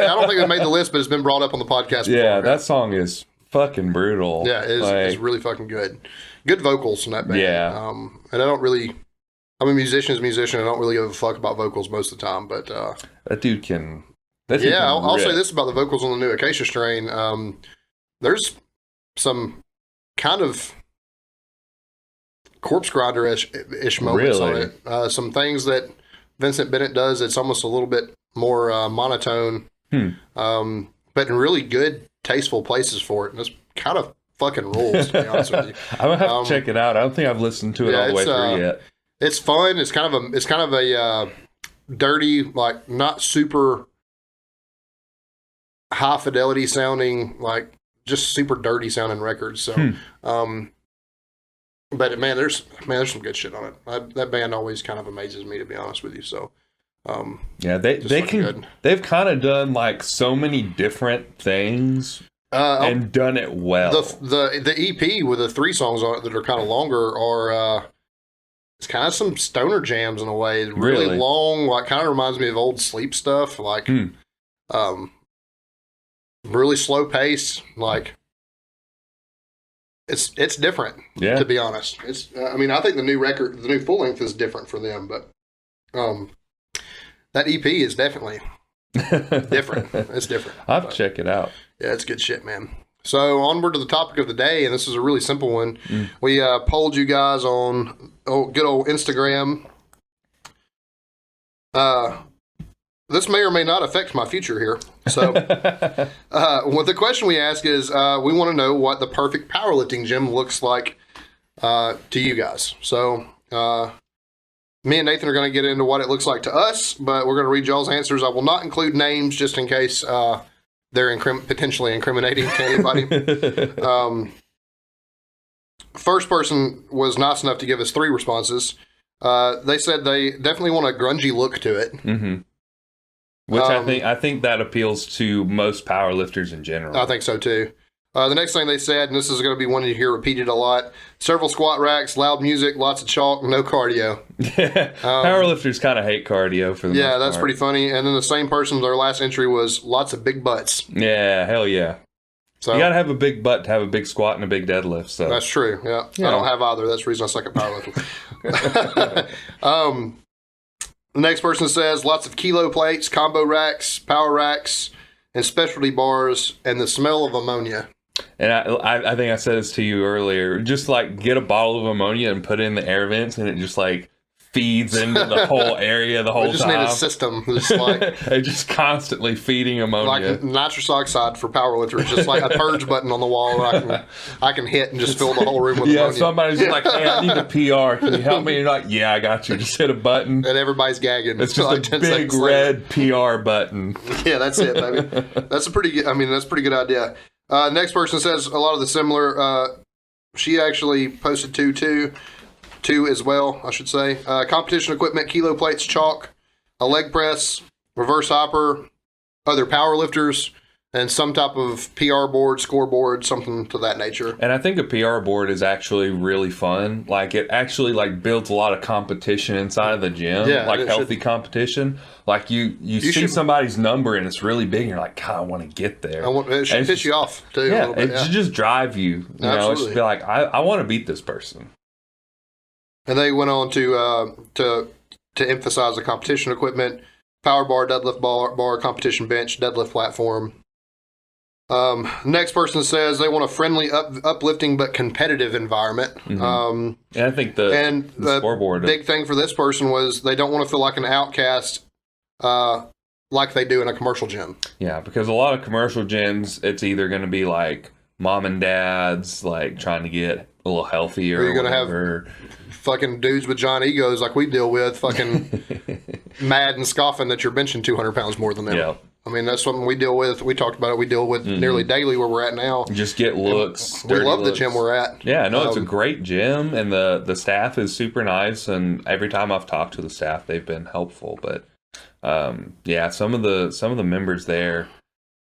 don't think it made the list, but it's been brought up on the podcast before. Yeah, that song is fucking brutal. Yeah, it's really fucking good. Good vocals in that band. Yeah. And I'm a musician. I don't really give a fuck about vocals most of the time, but that dude can. I'll say this about the vocals on the new Acacia Strain. There's some kind of corpse grinder-ish moments on it. Some things that Vincent Bennett does, it's almost a little bit more monotone, but in really good, tasteful places for it. And it's kind of fucking rules, to be honest with you. I'm gonna have to check it out. I don't think I've listened to it all the way through yet. It's fun. It's kind of a dirty, like not super high fidelity sounding, like just super dirty sounding records. So, but man, there's some good shit on it. That band always kind of amazes me, to be honest with you. So, they've kind of done like so many different things and done it well. The EP with the 3 songs on it that are kind of longer are it's kind of some stoner jams in a way. It's really long, like kind of reminds me of old Sleep stuff, like really slow pace, like it's different. Yeah, to be honest, it's I think the new full length is different for them, but that EP is definitely different. It's different. I'll have to check it out. Yeah, it's good shit, man. So onward to the topic of the day, and this is a really simple one. We polled you guys on good old Instagram. This may or may not affect my future here. So what the question we ask is, we want to know what the perfect powerlifting gym looks like to you guys. So me and Nathan are going to get into what it looks like to us, but we're going to read y'all's answers. I will not include names just in case they're potentially incriminating to anybody. First person was nice enough to give us 3 responses. They said they definitely want a grungy look to it. Mm-hmm. Which I think that appeals to most powerlifters in general. I think so too. The next thing they said, and this is going to be one you hear repeated a lot: several squat racks, loud music, lots of chalk, no cardio. Yeah, powerlifters kind of hate cardio for the most that's part. Pretty funny. And then the same person, their last entry was lots of big butts. Yeah, hell yeah. So you got to have a big butt to have a big squat and a big deadlift. So that's true. Yeah. I don't have either. That's the reason I suck at powerlifting. The next person says lots of kilo plates, combo racks, power racks, and specialty bars, and the smell of ammonia. And I think I said this to you earlier. Just like get a bottle of ammonia and put it in the air vents, and it just like feeds into the whole area the whole time. We just need a system. Just like they're just constantly feeding ammonia. Like nitrous oxide for powerlifters, just like a purge button on the wall that I can hit and just fill the whole room with ammonia. Yeah, somebody's just like, hey, I need a PR. Can you help me? And you're like, yeah, I got you. Just hit a button. And everybody's gagging. It's just like a big red PR button. Yeah, that's it, baby. That's a pretty good, that's a pretty good idea. Next person says a lot of the similar. She actually posted two as well, I should say. Competition equipment, kilo plates, chalk, a leg press, reverse hopper, other power lifters, and some type of PR board, scoreboard, something to that nature. And I think a PR board is actually really fun. Like, it actually like builds a lot of competition inside of the gym, like healthy competition. Like you see somebody's number and it's really big, and you're like, God, I want to get there. It should piss you off too. Yeah, a little bit, it should just drive you. You know, it should be like, I want to beat this person. And they went on to emphasize the competition equipment: power bar, deadlift bar, competition bench, deadlift platform. Next person says they want a friendly, uplifting but competitive environment. And I think the scoreboard, big thing for this person was they don't want to feel like an outcast, like they do in a commercial gym. Yeah, because a lot of commercial gyms, it's either going to be like mom and dad's like trying to get a little healthier, or you're going to have fucking dudes with giant egos like we deal with, fucking mad and scoffing that you're benching 200 pounds more than them. Yeah. I mean, that's something we deal with. We talked about it. We deal with nearly daily where we're at now. Just get looks. We love the gym we're at. Yeah, no, it's a great gym, and the staff is super nice. And every time I've talked to the staff, they've been helpful. But yeah, some of the members there,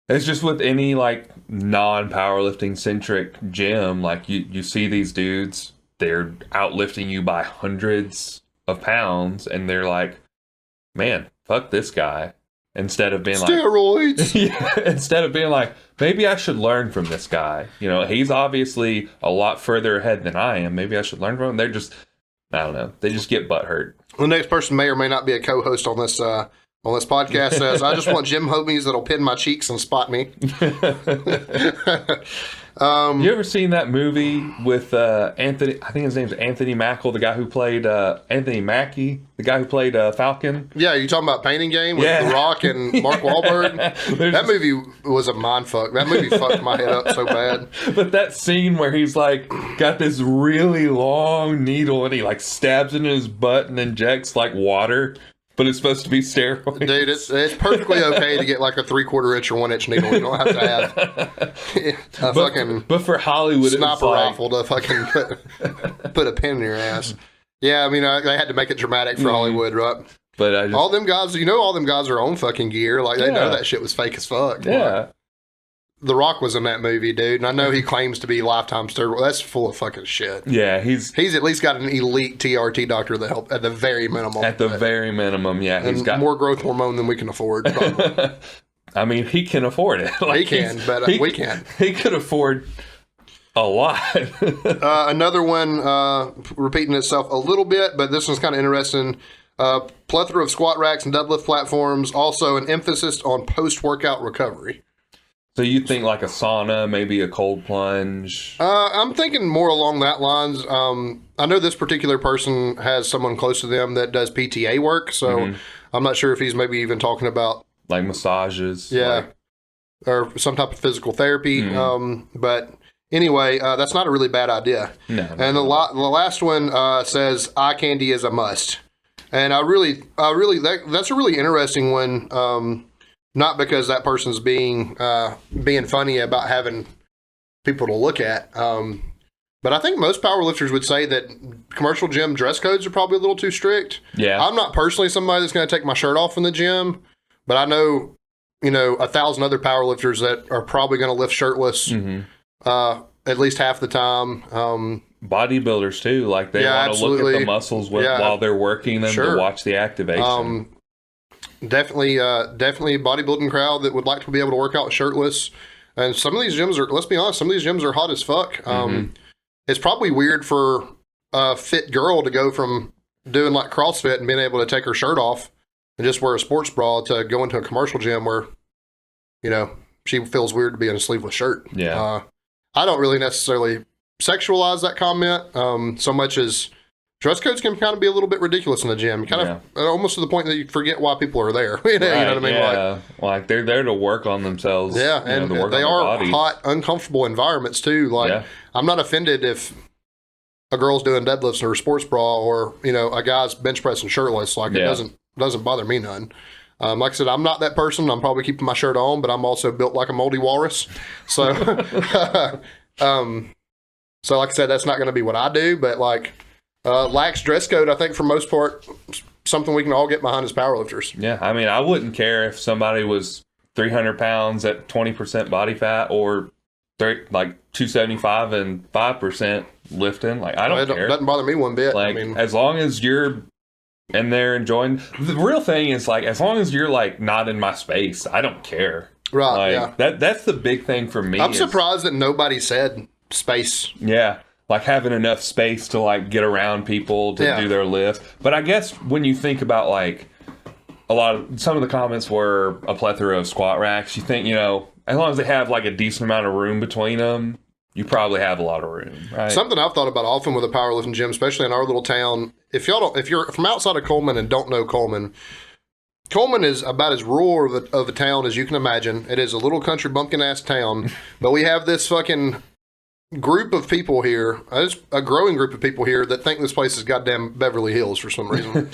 it's just with any like non-powerlifting centric gym, like you see these dudes, they're outlifting you by hundreds of pounds, and they're like, man, fuck this guy. Instead of being steroids. Instead of being like, maybe I should learn from this guy. You know, he's obviously a lot further ahead than I am. Maybe I should learn from him. They're just, I don't know. They just get butthurt. The next person may or may not be a co-host on this podcast says, I just want gym homies that'll pin my cheeks and spot me. You ever seen that movie with Anthony? I think his name's Anthony Mackie, the guy who played Anthony Mackie, the guy who played Falcon. Yeah, you talking about Painting Game with The Rock and Mark Wahlberg? That movie was a mindfuck. That movie fucked my head up so bad. But that scene where he's like got this really long needle and he like stabs it in his butt and injects like water. But it's supposed to be steroids. Dude, it's perfectly okay to get like a 3/4 inch or 1 inch needle. You don't have to have but for Hollywood, sniper rifle to fucking put a pin in your ass. Yeah, I mean, they had to make it dramatic for Hollywood, right? But all them guys, all them guys are on fucking gear. Like, they know that shit was fake as fuck. Yeah. Like, The Rock was in that movie, dude, and I know he claims to be lifetime steroid. That's full of fucking shit. Yeah, he's at least got an elite TRT doctor that helped at the very minimum. At the very minimum, yeah, he's got more growth hormone than we can afford. Probably. I mean, he can afford it. Like, he can, but we can't. He could afford a lot. Another one repeating itself a little bit, but this one's kind of interesting. Plethora of squat racks and deadlift platforms. Also, an emphasis on post-workout recovery. So you think like a sauna, maybe a cold plunge? I'm thinking more along that lines. I know this particular person has someone close to them that does PTA work, so I'm not sure if he's maybe even talking about like massages. Yeah, or some type of physical therapy. But anyway, that's not a really bad idea. No. And the last one says eye candy is a must, and that's a really interesting one. Not because that person's being funny about having people to look at, but I think most powerlifters would say that commercial gym dress codes are probably a little too strict. Yeah, I'm not personally somebody that's going to take my shirt off in the gym, but I know 1,000 other powerlifters that are probably going to lift shirtless at least half the time. Bodybuilders too, like they want to look at the muscles while they're working them to watch the activation. Definitely a bodybuilding crowd that would like to be able to work out shirtless. And some of these gyms are, let's be honest, some of these gyms are hot as fuck. It's probably weird for a fit girl to go from doing like CrossFit and being able to take her shirt off and just wear a sports bra to go into a commercial gym where, she feels weird to be in a sleeveless shirt. Yeah. I don't really necessarily sexualize that comment so much as dress codes can kind of be a little bit ridiculous in the gym, almost to the point that you forget why people are there. You know what I mean? Yeah, like they're there to work on themselves. Yeah, and to work they on are hot, uncomfortable environments too. Like, I'm not offended if a girl's doing deadlifts in her sports bra, or a guy's bench pressing shirtless. Like, it doesn't bother me none. Like I said, I'm not that person. I'm probably keeping my shirt on, but I'm also built like a moldy walrus. So, so like I said, that's not going to be what I do. But like. Lax dress code, I think for most part, something we can all get behind as powerlifters. Yeah, I mean, I wouldn't care if somebody was 300 pounds at 20% body fat, or like 275 and 5% lifting. Like, I don't care. It doesn't bother me one bit. Like, as long as you're in there enjoying, the real thing is, like, as long as you're like not in my space, I don't care. Right. Like, that's the big thing for me. I'm surprised that nobody said space. Yeah. Like, having enough space to, like, get around people to do their lift. But I guess when you think about, like, some of the comments were a plethora of squat racks, you think, as long as they have, like, a decent amount of room between them, you probably have a lot of room, right? Something I've thought about often with a powerlifting gym, especially in our little town, if you're from outside of Coleman and don't know Coleman is about as rural of a town as you can imagine. It is a little country bumpkin ass town, but we have this fucking group of people here, a growing group of people here that think this place is goddamn Beverly Hills for some reason.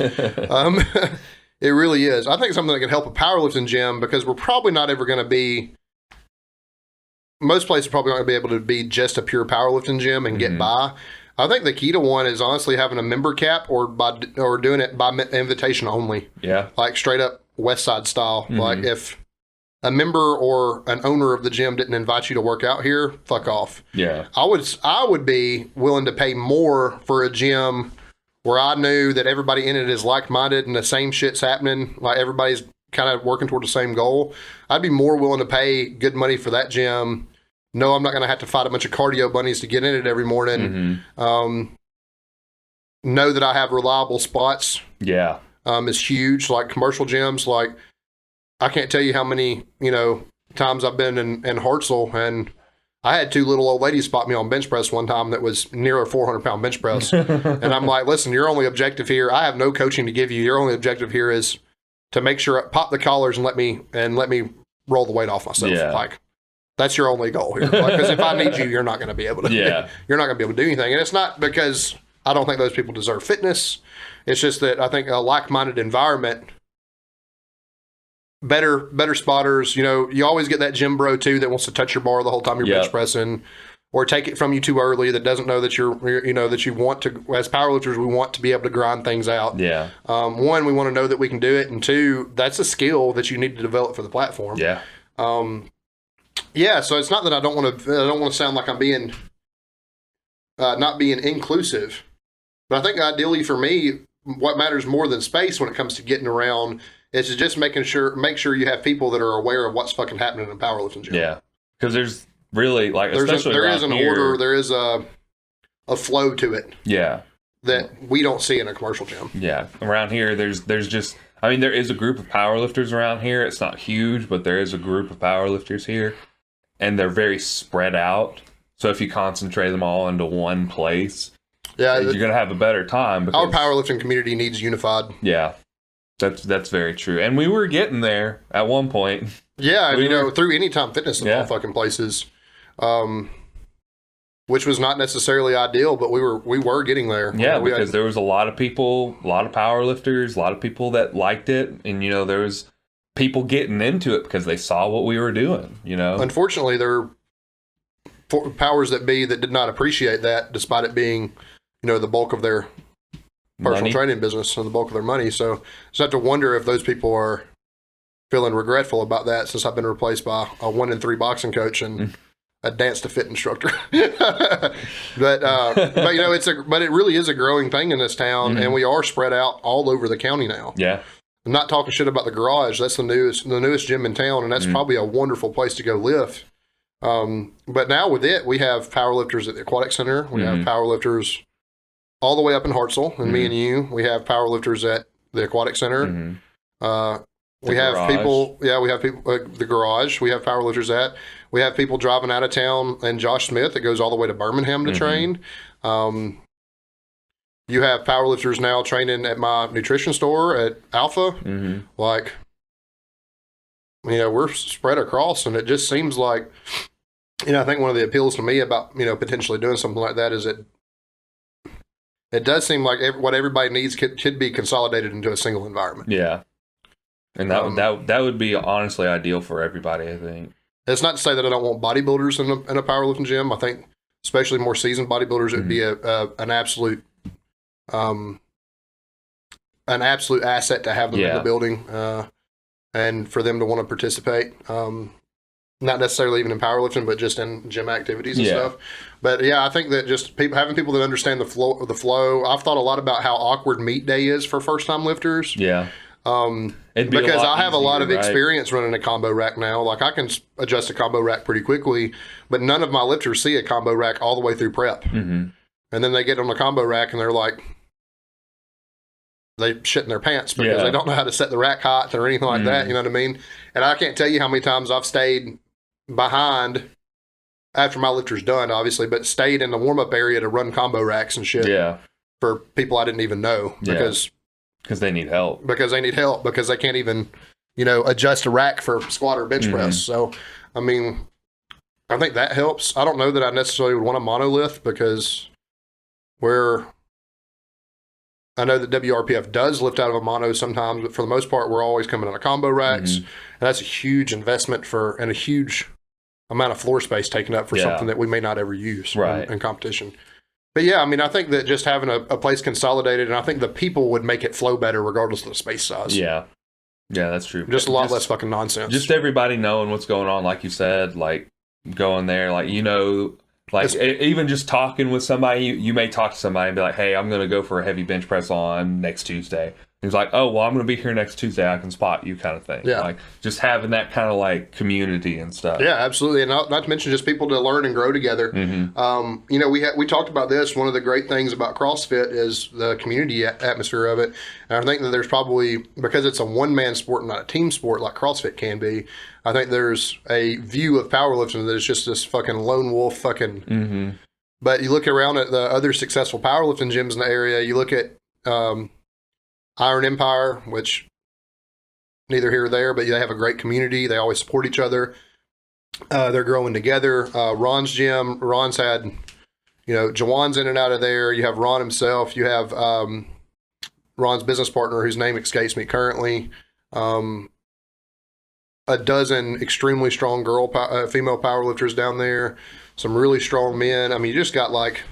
It really is. I think something that can help a powerlifting gym, because we're probably not ever going to be, most places are probably not going to be able to be just a pure powerlifting gym and get by. I think the key to one is honestly having a member cap or doing it by invitation only. Yeah. Like straight up West Side style. Like, if a member or an owner of the gym didn't invite you to work out here, fuck off. Yeah. I would be willing to pay more for a gym where I knew that everybody in it is like-minded and the same shit's happening. Like, everybody's kind of working toward the same goal. I'd be more willing to pay good money for that gym. No, I'm not going to have to fight a bunch of cardio bunnies to get in it every morning. Know that I have reliable spots. Yeah. Is huge. Like, commercial gyms, like, I can't tell you how many, times I've been in Hartselle, and I had two little old ladies spot me on bench press one time that was near a 400-pound bench press. And I'm like, listen, your only objective here, I have no coaching to give you. Your only objective here is to make sure I pop the collars and let me roll the weight off myself. Yeah. Like, that's your only goal here. Because if I need you, you're not going to be able to. Yeah. You're not going to be able to do anything. And it's not because I don't think those people deserve fitness. It's just that I think a like-minded environment, better spotters. You always get that gym bro too that wants to touch your bar the whole time you're bench pressing, or take it from you too early, that doesn't know that that you want to. As powerlifters, we want to be able to grind things out. Yeah. One, we want to know that we can do it, and two, that's a skill that you need to develop for the platform. Yeah. Yeah. So it's not that I don't want to sound like I'm being not being inclusive, but I think ideally for me, what matters more than space when it comes to getting around is to just make sure you have people that are aware of what's fucking happening in a powerlifting gym. Yeah, because there's really, like, there is an order, there is a flow to it. Yeah, that we don't see in a commercial gym. Yeah, around here, there's just, I mean, there is a group of powerlifters around here. It's not huge, but there is a group of powerlifters here, and they're very spread out. So if you concentrate them all into one place, you're gonna have a better time. Because our powerlifting community needs unified. Yeah. That's very true. And we were getting there at one point. Yeah, through Anytime Fitness in all fucking places, which was not necessarily ideal, but we were getting there. Yeah, because there was a lot of people, a lot of powerlifters, a lot of people that liked it, and there was people getting into it because they saw what we were doing. Unfortunately, there are powers that be that did not appreciate that, despite it being, the bulk of their personal training business and the bulk of their money. So I have to wonder if those people are feeling regretful about that, since I've been replaced by a 1-in-3 boxing coach and a dance to fit instructor. but it really is a growing thing in this town, and we are spread out all over the county now. Yeah. I'm not talking shit about the garage. That's the newest gym in town, and that's probably a wonderful place to go lift. But now with it, we have powerlifters at the aquatic center. We have powerlifters all the way up in Hartselle, and me and you. We have powerlifters at the aquatic center. We have people, the garage. We have powerlifters at. We have people driving out of town, and Josh Smith that goes all the way to Birmingham to train. You have powerlifters now training at my nutrition store at Alpha. Like, we're spread across, and it just seems like, I think one of the appeals to me about, potentially doing something like that is that it does seem like what everybody needs could be consolidated into a single environment. Yeah. And that would be honestly ideal for everybody, I think. It's not to say that I don't want bodybuilders in a powerlifting gym. I think, especially more seasoned bodybuilders, it would be an absolute asset to have them in the building. and for them to want to participate. Not necessarily even in powerlifting, but just in gym activities and stuff. But yeah, I think that just having people that understand the flow. I've thought a lot about how awkward meet day is for first time lifters. Yeah. Because I have a lot of experience running a combo rack now. Like I can adjust a combo rack pretty quickly, but none of my lifters see a combo rack all the way through prep. Mm-hmm. And then they get on the combo rack and they're like, they shit in their pants because they don't know how to set the rack height or anything like that. You know what I mean? And I can't tell you how many times I've stayed behind after my lifter's done, obviously, but stayed in the warm up area to run combo racks and shit for people I didn't even know because they need help. Because they can't even, adjust a rack for squat or bench press. So, I mean, I think that helps. I don't know that I necessarily would want a monolith because I know that WRPF does lift out of a mono sometimes, but for the most part, we're always coming out of combo racks. And that's a huge investment and a huge amount of floor space taken up for something that we may not ever use in competition. But yeah, I mean, I think that just having a place consolidated, and I think the people would make it flow better regardless of the space size. Yeah. Yeah, that's true. Just a lot less fucking nonsense. Just everybody knowing what's going on, like you said, like going there, like, even just talking with somebody, you may talk to somebody and be like, hey, I'm going to go for a heavy bench press on next Tuesday. He's like, oh, well, I'm going to be here next Tuesday. I can spot you kind of thing. Yeah. Like just having that kind of like community and stuff. Yeah, absolutely. And not to mention just people to learn and grow together. We talked about this. One of the great things about CrossFit is the community atmosphere of it. And I think that there's probably, because it's a one-man sport and not a team sport like CrossFit can be, I think there's a view of powerlifting that is just this fucking lone wolf fucking. But you look around at the other successful powerlifting gyms in the area, you look at Iron Empire, which neither here or there, but they have a great community. They always support each other. They're growing together. Ron's gym, Ron's had, Jawan's in and out of there. You have Ron himself. You have Ron's business partner, whose name escapes me currently. A dozen extremely strong female powerlifters down there. Some really strong men. I mean, you just got like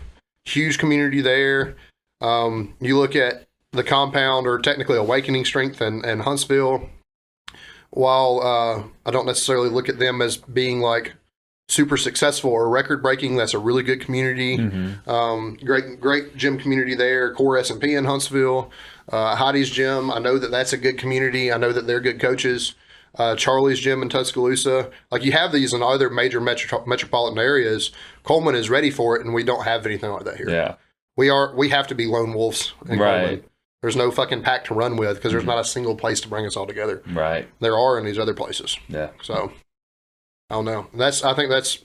huge community there. You look at the compound, or technically Awakening Strength and Huntsville. While I don't necessarily look at them as being like super successful or record breaking, that's a really good community. Great gym community there. Core S&P in Huntsville. Heidi's gym, I know that that's a good community. I know that they're good coaches. Charlie's gym in Tuscaloosa. Like, you have these in other major metropolitan areas. Coleman is ready for it, and we don't have anything like that here. Yeah, we have to be lone wolves in Coleman. There's no fucking pack to run with because there's not a single place to bring us all together. Right. There are in these other places. Yeah. So I don't know. I think that's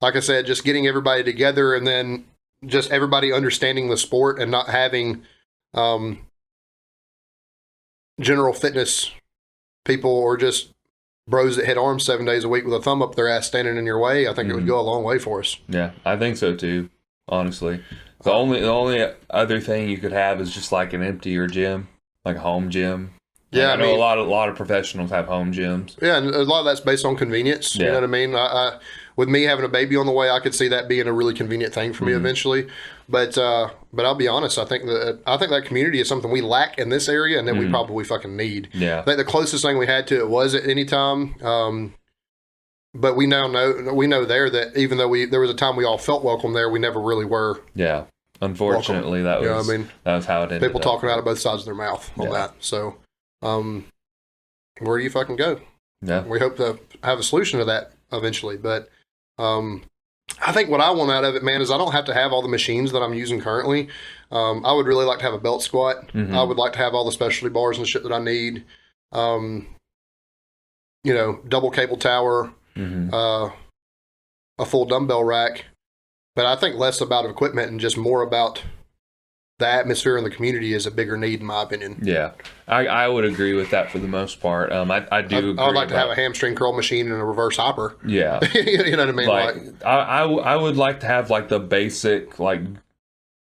like I said, just getting everybody together, and then just everybody understanding the sport and not having general fitness people or just bros that hit arms 7 days a week with a thumb up their ass standing in your way. I think it would go a long way for us. Yeah, I think so too, honestly. The only other thing you could have is just like an emptier gym, like a home gym. Yeah, I know a lot of professionals have home gyms. Yeah, and a lot of that's based on convenience. You know what I mean? With me having a baby on the way, I could see that being a really convenient thing for me eventually. But I'll be honest, I think that community is something we lack in this area, and that we probably fucking need. Yeah, I think the closest thing we had to it was at any time. But we know there that even though there was a time we all felt welcome there, we never really were. Yeah, unfortunately, welcome. That was how it ended. People talking out of both sides of their mouth on that. So, where do you fucking go? Yeah, we hope to have a solution to that eventually. But I think what I want out of it, man, is I don't have to have all the machines that I'm using currently. I would really like to have a belt squat. I would like to have all the specialty bars and shit that I need. Double cable tower. A full dumbbell rack, but I think less about equipment and just more about the atmosphere and the community is a bigger need, in my opinion. Yeah, I would agree with that for the most part. I do. I would like to have a hamstring curl machine and a reverse hopper. Yeah, you know what I mean. Like I would like to have like the basic like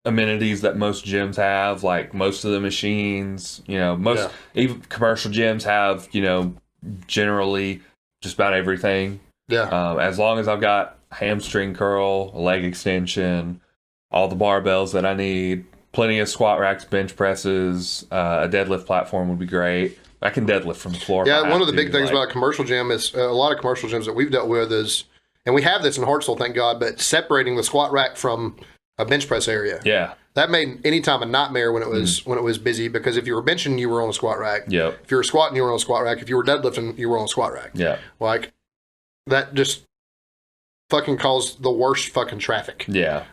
amenities that most gyms have. Like most of the machines, even commercial gyms have, generally just about everything. Yeah. As long as I've got hamstring curl, a leg extension, all the barbells that I need, plenty of squat racks, bench presses, a deadlift platform would be great. I can deadlift from the floor. Yeah, one of the big things about a commercial gym is a lot of commercial gyms that we've dealt with is, and we have this in Hartsville, thank God, but separating the squat rack from a bench press area. Yeah. That made any time a nightmare when it was busy, because if you were benching, you were on a squat rack. Yep. If you were squatting, you were on a squat rack. If you were deadlifting, you were on a squat rack. Yeah. Like, that just fucking caused the worst fucking traffic. Yeah.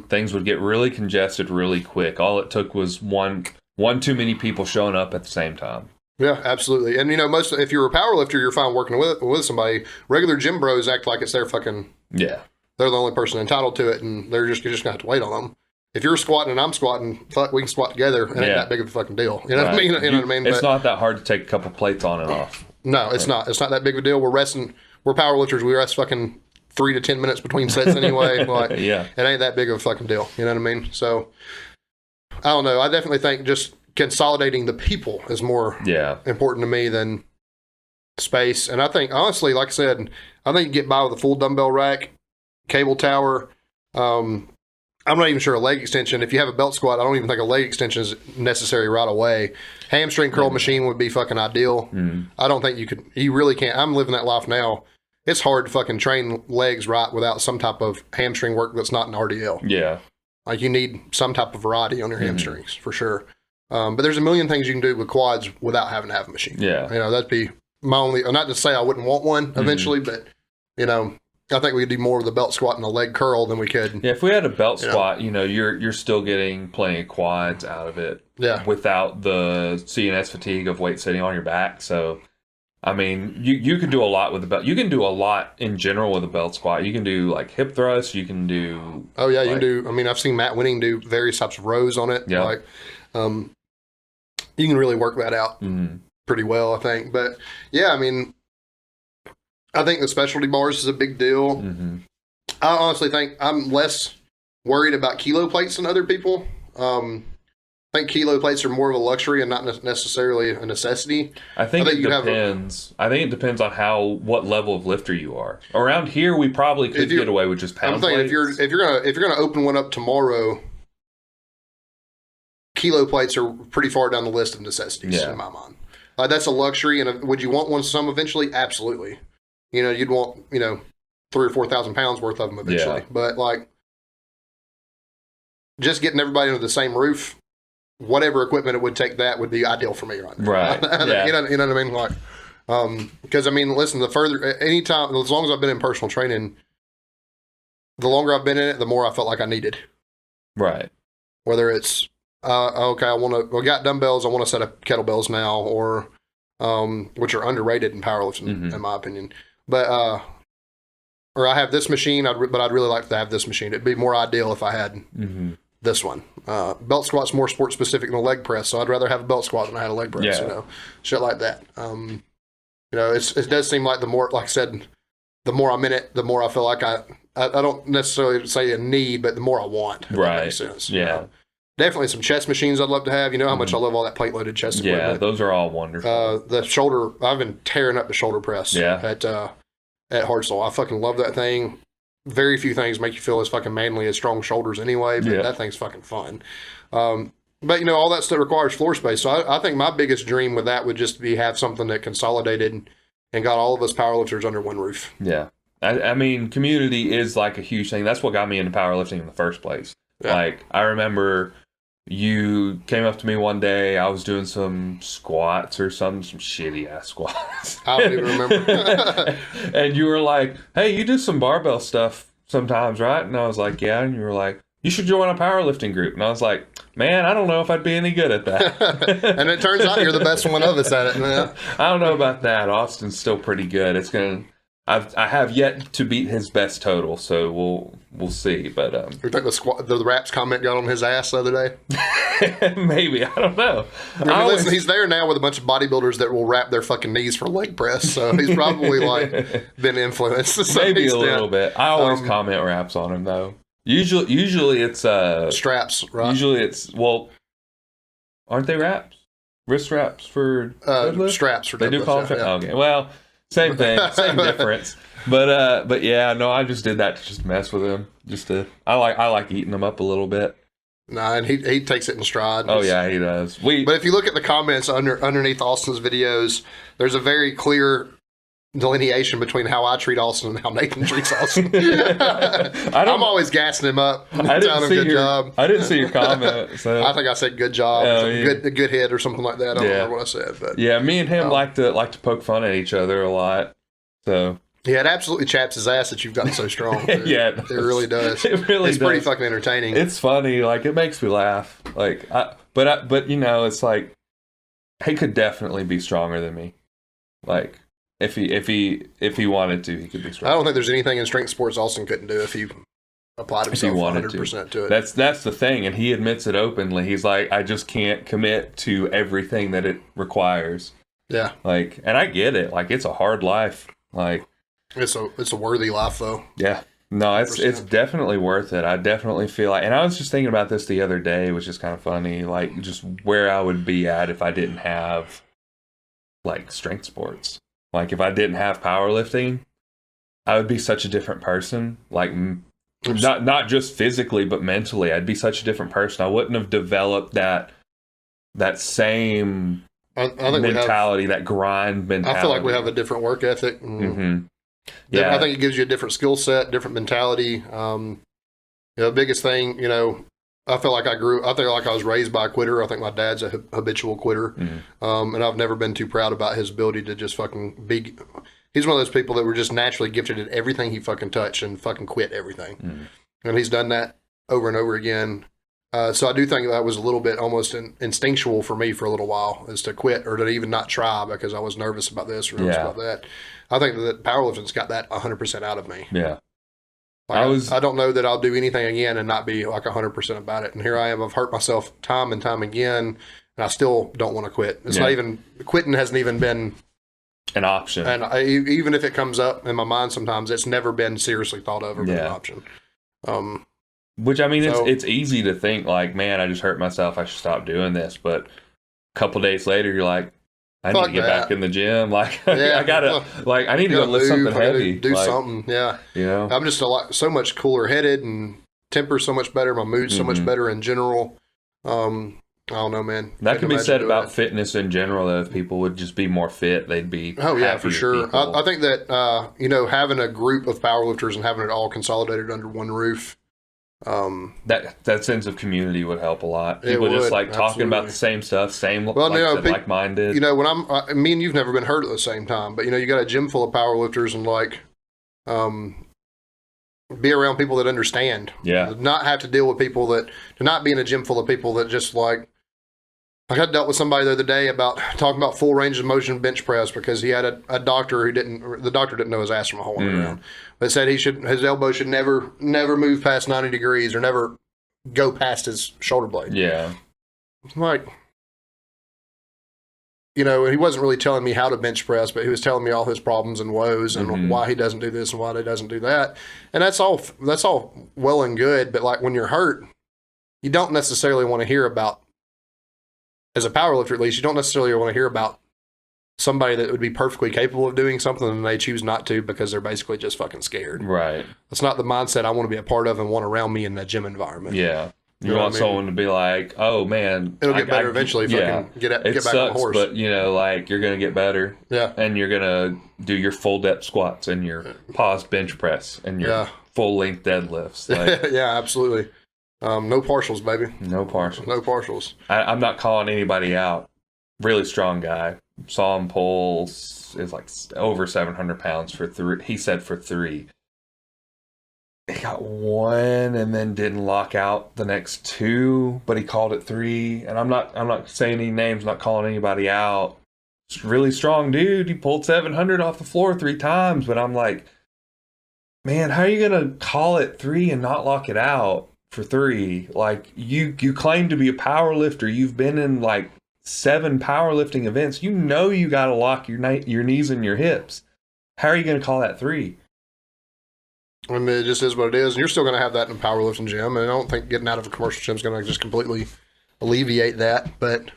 Things would get really congested really quick. All it took was one too many people showing up at the same time. Yeah, absolutely. And, if you're a power lifter, you're fine working with somebody. Regular gym bros act like it's their fucking... Yeah. They're the only person entitled to it, and you're just going to have to wait on them. If you're squatting and I'm squatting, fuck, we can squat together. It ain't that big of a fucking deal. You know what I mean? You know what I mean? It's not that hard to take a couple plates on and off. No, it's not. It's not that big of a deal. We're resting. We're power lifters. We rest fucking 3 to 10 minutes between sets anyway. Like, yeah. It ain't that big of a fucking deal. You know what I mean? So, I don't know. I definitely think just consolidating the people is more important to me than space. And I think, honestly, like I said, I think you get by with a full dumbbell rack, cable tower. I'm not even sure a leg extension. If you have a belt squat, I don't even think a leg extension is necessary right away. Hamstring curl machine would be fucking ideal. I don't think you really can't. I'm living that life now. It's hard to fucking train legs right without some type of hamstring work that's not an RDL. Yeah. Like, you need some type of variety on your hamstrings for sure. But there's a million things you can do with quads without having to have a machine. Yeah. That'd be my only, not to say I wouldn't want one eventually, but, I think we could do more with the belt squat and the leg curl than we could. Yeah, if we had a belt squat, you're still getting plenty of quads out of it. Yeah. Without the CNS fatigue of weight sitting on your back. So, I mean, you can do a lot with the belt. You can do a lot in general with a belt squat. You can do like hip thrusts. You can do. Oh yeah, you can do. I mean, I've seen Matt Winning do various types of rows on it. Yeah. Like, you can really work that out pretty well, I think. But yeah, I mean, I think the specialty bars is a big deal. I honestly think I'm less worried about kilo plates than other people. I think kilo plates are more of a luxury and not necessarily a necessity. I think it depends. I think it depends on what level of lifter you are. Around here, we probably could get away with just pound plates. I'm thinking if you're gonna open one up tomorrow, kilo plates are pretty far down the list of necessities in my mind. That's a luxury, and would you want one some eventually? Absolutely. You'd want, 3,000 or 4,000 pounds worth of them eventually. Yeah. But, like, just getting everybody under the same roof, whatever equipment it would take, that would be ideal for me right now. Right. Yeah. You know what I mean? Like, because, I mean, listen, anytime, as long as I've been in personal training, the longer I've been in it, the more I felt like I needed. Right. Whether it's, okay, I got dumbbells, I want a set of kettlebells now, or, which are underrated in powerlifting, in my opinion. But, or I have this machine, but I'd really like to have this machine. It'd be more ideal if I had this one. Belt squat's more sport specific than a leg press, so I'd rather have a belt squat than I had a leg press, shit like that. It does seem like the more, like I said, the more I'm in it, the more I feel like I don't necessarily say a need, but the more I want. If that makes sense. Yeah. Definitely some chest machines I'd love to have. You know how much I love all that plate-loaded chest equipment. Yeah, those are all wonderful. The shoulder, I've been tearing up the shoulder press at Hartsville. I fucking love that thing. Very few things make you feel as fucking manly as strong shoulders anyway, but that thing's fucking fun. But, all that stuff requires floor space. So I think my biggest dream with that would just be have something that consolidated and got all of us powerlifters under one roof. Yeah. I mean, community is like a huge thing. That's what got me into powerlifting in the first place. Yeah. Like, I remember you came up to me one day, I was doing some squats or some shitty ass squats. I don't even remember. And you were like, hey, you do some barbell stuff sometimes, right? And I was like, yeah. And you were like, you should join a powerlifting group. And I was like, man, I don't know if I'd be any good at that. And it turns out you're the best one of us at it, man. I don't know about that. Austin's still pretty good. I have yet to beat his best total, so we'll see. But you think the Raps comment got on his ass the other day? Maybe, I don't know. Listen, he's there now with a bunch of bodybuilders that will wrap their fucking knees for leg press, so he's probably been influenced to some maybe extent. A little bit. I always comment Raps on him though. Usually it's straps, right? Usually it's aren't they wraps? Wrist wraps for deadlift? Straps for deadlift. They do call them okay. Well. Same thing, same difference. But yeah, no, I just did that to just mess with him. I like eating them up a little bit. Nah, and he takes it in stride. Oh yeah, he does. But if you look at the comments underneath Austin's videos, there's a very clear delineation between how I treat Austin and how Nathan treats Austin. I'm always gassing him up, telling him good job. I didn't see your comment. So. I think I said good job, good hit or something like that. I don't remember what I said, but yeah, me and him like to poke fun at each other a lot. So yeah, it absolutely chaps his ass that you've gotten so strong. Yeah, it really does. It's pretty fucking entertaining. It's funny, like it makes me laugh. Like, but you know, it's like he could definitely be stronger than me. Like. If he wanted to, he could be strong. I don't think there's anything in strength sports Austin couldn't do if he applied himself 100% to it. That's the thing, and he admits it openly. He's like, I just can't commit to everything that it requires. Yeah. Like, and I get it. Like, it's a hard life. Like, it's a worthy life though. Yeah. No, it's definitely worth it. I definitely feel like, and I was just thinking about this the other day, which is kind of funny. Like, just where I would be at if I didn't have like strength sports. Like, if I didn't have powerlifting, I would be such a different person. Like, not just physically, but mentally. I'd be such a different person. I wouldn't have developed that same mentality, that grind mentality. I feel like we have a different work ethic. Mm-hmm. Yeah. I think it gives you a different skill set, different mentality. The biggest thing, I feel like I was raised by a quitter. I think my dad's a habitual quitter. Mm-hmm. And I've never been too proud about his ability to just fucking be. He's one of those people that were just naturally gifted at everything he fucking touched and fucking quit everything. Mm-hmm. And he's done that over and over again. So I do think that was a little bit almost instinctual for me for a little while, is to quit or to even not try because I was nervous about this or nervous about that. I think that powerlifting's got that 100% out of me. Yeah. Like I don't know that I'll do anything again and not be like 100% about it. And here I am. I've hurt myself time and time again, and I still don't want to quit. It's not even, quitting hasn't even been an option. And even if it comes up in my mind sometimes, it's never been seriously thought of or been an option. Which, I mean, it's easy to think like, man, I just hurt myself. I should stop doing this. But a couple days later, you're like, I need to get back in the gym. Like, I need to go lift something heavy. Do something. Yeah. I'm just so much cooler headed and temper so much better. My mood's so much better in general. I don't know, man. That can be said about fitness in general, though. If people would just be more fit, they'd be for sure. I think that, having a group of powerlifters and having it all consolidated under one roof, that sense of community would help a lot. People just talking about the same stuff, like-minded. When me and you've never been hurt at the same time, but you got a gym full of powerlifters and be around people that understand. Yeah. Not have to deal with people to not be in a gym full of people that just like I dealt with somebody the other day about talking about full range of motion bench press because he had a doctor the doctor didn't know his ass from a hole in the ground, but said his elbow should never move past 90 degrees or never go past his shoulder blade. Yeah. Like, he wasn't really telling me how to bench press, but he was telling me all his problems and woes and why he doesn't do this and why he doesn't do that. And that's all well and good. But like when you're hurt, you don't necessarily want to hear about, as a powerlifter at least, you don't necessarily want to hear about somebody that would be perfectly capable of doing something and they choose not to because they're basically just fucking scared. Right. That's not the mindset I want to be a part of and want around me in that gym environment. Yeah. You want someone to be like, oh man, it'll get better eventually if I can get back on the horse. But you're gonna get better. Yeah. And you're gonna do your full depth squats and your pause bench press and your full length deadlifts. Like, yeah, absolutely. No partials, baby. No partials. No partials. I'm not calling anybody out. Really strong guy. Saw him pull is like over 700 pounds for 3. He said for 3. He got 1 and then didn't lock out the next 2, but he called it 3. And I'm not saying any names, not calling anybody out. It's really strong dude. He pulled 700 off the floor 3 times, but I'm like, man, how are you gonna call it 3 and not lock it out for 3? Like you claim to be a power lifter. You've been in like 7 powerlifting events. You got to lock your knees and your hips. How are you going to call that 3? I mean, it just is what it is. And you're still going to have that in a powerlifting gym. And I don't think getting out of a commercial gym is going to just completely alleviate that. But,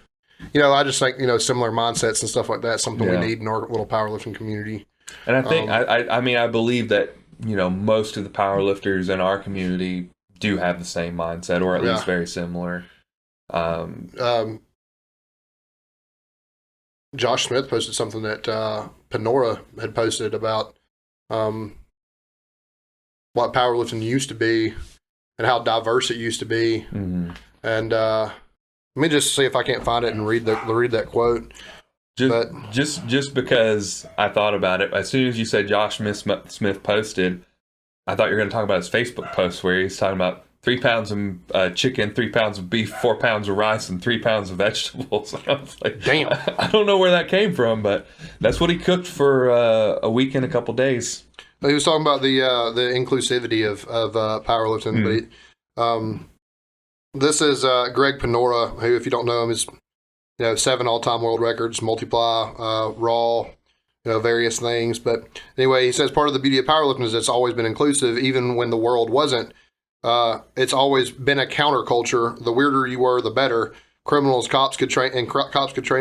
I just think, similar mindsets and stuff like that, something we need in our little powerlifting community. And I think, I believe that, most of the powerlifters in our community do have the same mindset, or at least very similar. Josh Smith posted something that Panora had posted about what powerlifting used to be and how diverse it used to be. Mm-hmm. And let me just see if I can't find it and read that quote. Just because I thought about it, as soon as you said Josh Smith posted, I thought you were going to talk about his Facebook post where he's talking about 3 pounds of chicken, 3 pounds of beef, 4 pounds of rice, and 3 pounds of vegetables. I was like, damn. I don't know where that came from, but that's what he cooked for a week and a couple days. He was talking about the inclusivity of powerlifting. But this is Greg Panora, who, if you don't know him, is 7 all-time world records, multiply, raw, various things. But anyway, he says part of the beauty of powerlifting is it's always been inclusive, even when the world wasn't. It's always been a counterculture. The weirder you were, the better. Cops could train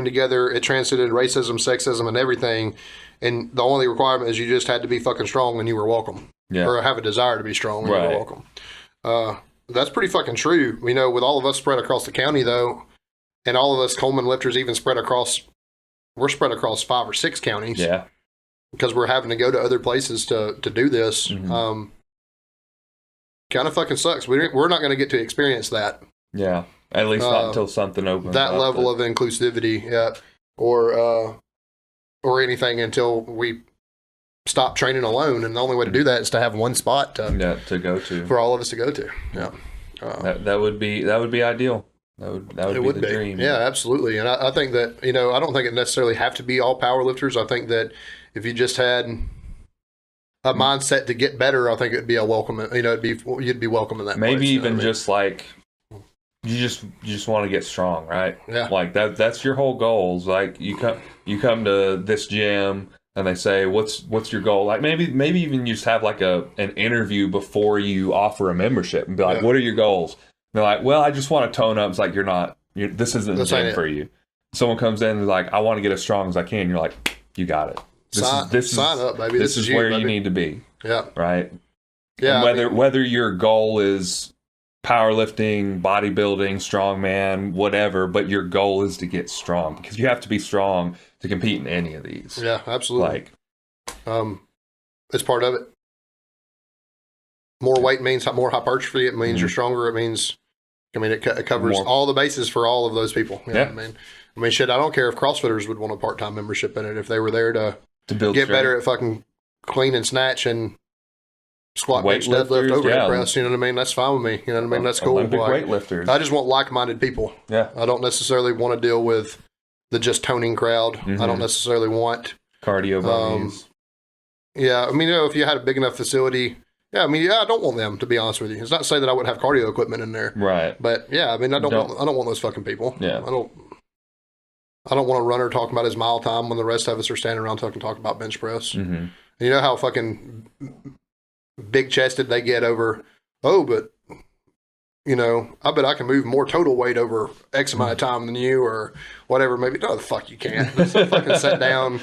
together. It transcended racism, sexism, and everything. And the only requirement is you just had to be fucking strong and you were welcome. Yeah. Or have a desire to be strong and you were welcome. That's pretty fucking true. With all of us spread across the county, though, and all of us Coleman lifters even we're spread across 5 or 6 counties. Yeah. Because we're having to go to other places to do this. Mm-hmm. Kind of fucking sucks. We're not going to get to experience that. Yeah. At least not until something opens that up. level of inclusivity, or anything until we stop training alone. And the only way to do that is to have one spot to go to for all of us to go to. Yeah. That would be ideal. That would be the dream. Yeah, absolutely. And I think that, I don't think it necessarily have to be all power lifters. I think that if you just had a mindset to get better, I think it'd be a welcome, you'd be welcome in that Maybe place, even just like, you just want to get strong, right? Yeah. Like that's your whole goals. Like you come to this gym and they say, what's your goal? Like maybe even you just have like an interview before you offer a membership and be like, what are your goals? And they're like, well, I just want to tone up. It's like, this isn't the gym for you. Someone comes in and is like, I want to get as strong as I can. You're like, you got it. Sign up, baby. This is where you need to be. Yeah. Right. Yeah. And whether your goal is powerlifting, bodybuilding, strongman, whatever, but your goal is to get strong because you have to be strong to compete in any of these. Yeah, absolutely. It's part of it. More weight means more hypertrophy. It means you're stronger. It means, it covers all the bases for all of those people. Yeah. Shit, I don't care if CrossFitters would want a part-time membership in it if they were there to build get strength. better at fucking clean and snatch and squat, bench, deadlift, overhead press. You know what I mean? That's fine with me. You know what I mean? That's cool. Olympic weightlifters. I just want like-minded people. Yeah. I don't necessarily want to deal with the just toning crowd. Mm-hmm. I don't necessarily want cardio bunnies. Yeah, if you had a big enough facility. Yeah, I don't want them, to be honest with you. It's not to say that I wouldn't have cardio equipment in there. Right. But yeah, I don't want those fucking people. Yeah. I don't want a runner talking about his mile time when the rest of us are standing around talking about bench press. Mm-hmm. And you know how fucking big chested they get over, but I bet I can move more total weight over X amount of time than you or whatever. Maybe, no, the fuck you can't. Just fucking sit down,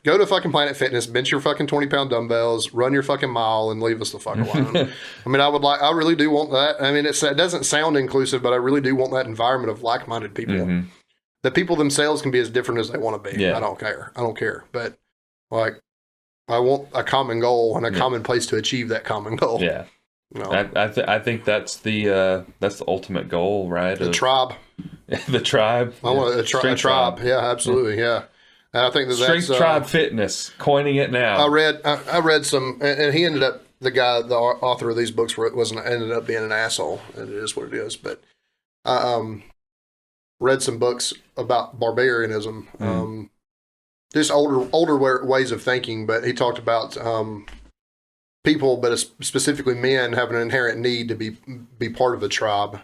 go to fucking Planet Fitness, bench your fucking 20-pound dumbbells, run your fucking mile, and leave us the fuck alone. I really do want that. It doesn't sound inclusive, but I really do want that environment of like-minded people. Mm-hmm. The people themselves can be as different as they want to be. Yeah. I don't care. But I want a common goal and a common place to achieve that common goal. Yeah. I think that's the ultimate goal, right? The tribe. The tribe. I want a tribe. Yeah, absolutely. Yeah. And I think Strength Tribe Fitness, coining it now. I read some, and he ended up, the author of these books ended up being an asshole, and it is what it is. But I read some books about barbarianism, just older ways of thinking. But he talked about people, but specifically men, having an inherent need to be part of a tribe.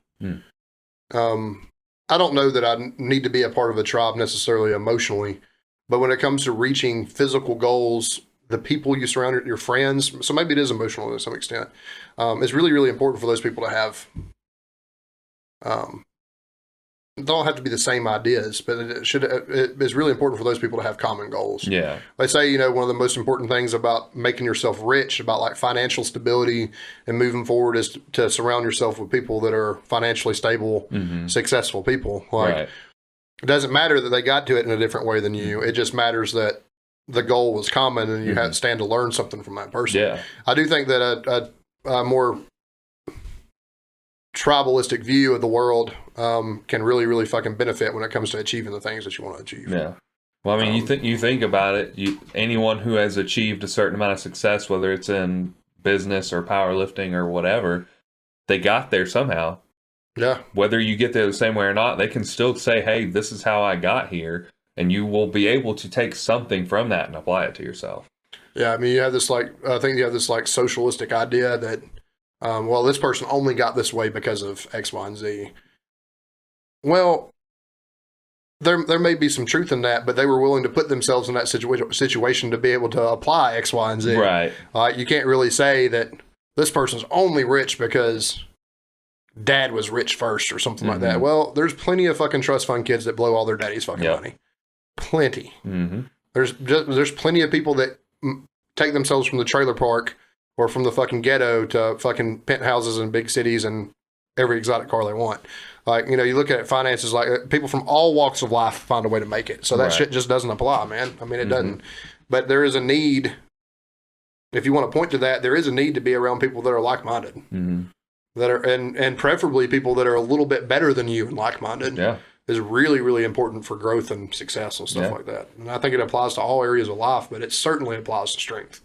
I don't know that I need to be a part of a tribe necessarily emotionally, but when it comes to reaching physical goals, the people you surround, your friends, so maybe it is emotional to some extent. It's really, really important for those people to have don't have to be the same ideas, but it's really important for those people to have common goals. Yeah. They say, you know, one of the most important things about making yourself rich, about like financial stability and moving forward, is to surround yourself with people that are financially stable, successful people. Like, Right. it doesn't matter that they got to it in a different way than you. It just matters that the goal was common and you had to stand to learn something from that person. Yeah. I do think that a more tribalistic view of the world can really, really fucking benefit when it comes to achieving the things that you want to achieve. Yeah. Well, I mean, you think about it. Anyone who has achieved a certain amount of success, whether it's in business or powerlifting or whatever, they got there somehow. Yeah. Whether you get there the same way or not, they can still say, "Hey, this is how I got here," and you will be able to take something from that and apply it to yourself. Yeah. I mean, you have this I think you have this like socialistic idea that, well, this person only got this way because of X, Y, and Z. Well, there may be some truth in that, but they were willing to put themselves in that situation to be able to apply X, Y, and Z. Right. You can't really say that this person's only rich because dad was rich first or something like that. Well, there's plenty of fucking trust fund kids that blow all their daddy's fucking money. Plenty. There's plenty of people that take themselves from the trailer park or from the fucking ghetto to fucking penthouses in big cities and every exotic car they want. Like, you know, you look at finances, like people from all walks of life find a way to make it. So that shit just doesn't apply, man. I mean, it doesn't. But there is a need, if you want to point to that, there is a need to be around people that are like-minded. That are, and preferably people that are a little bit better than you and like-minded. Yeah. Is really, really important for growth and success and stuff like that. And I think it applies to all areas of life, but it certainly applies to strength.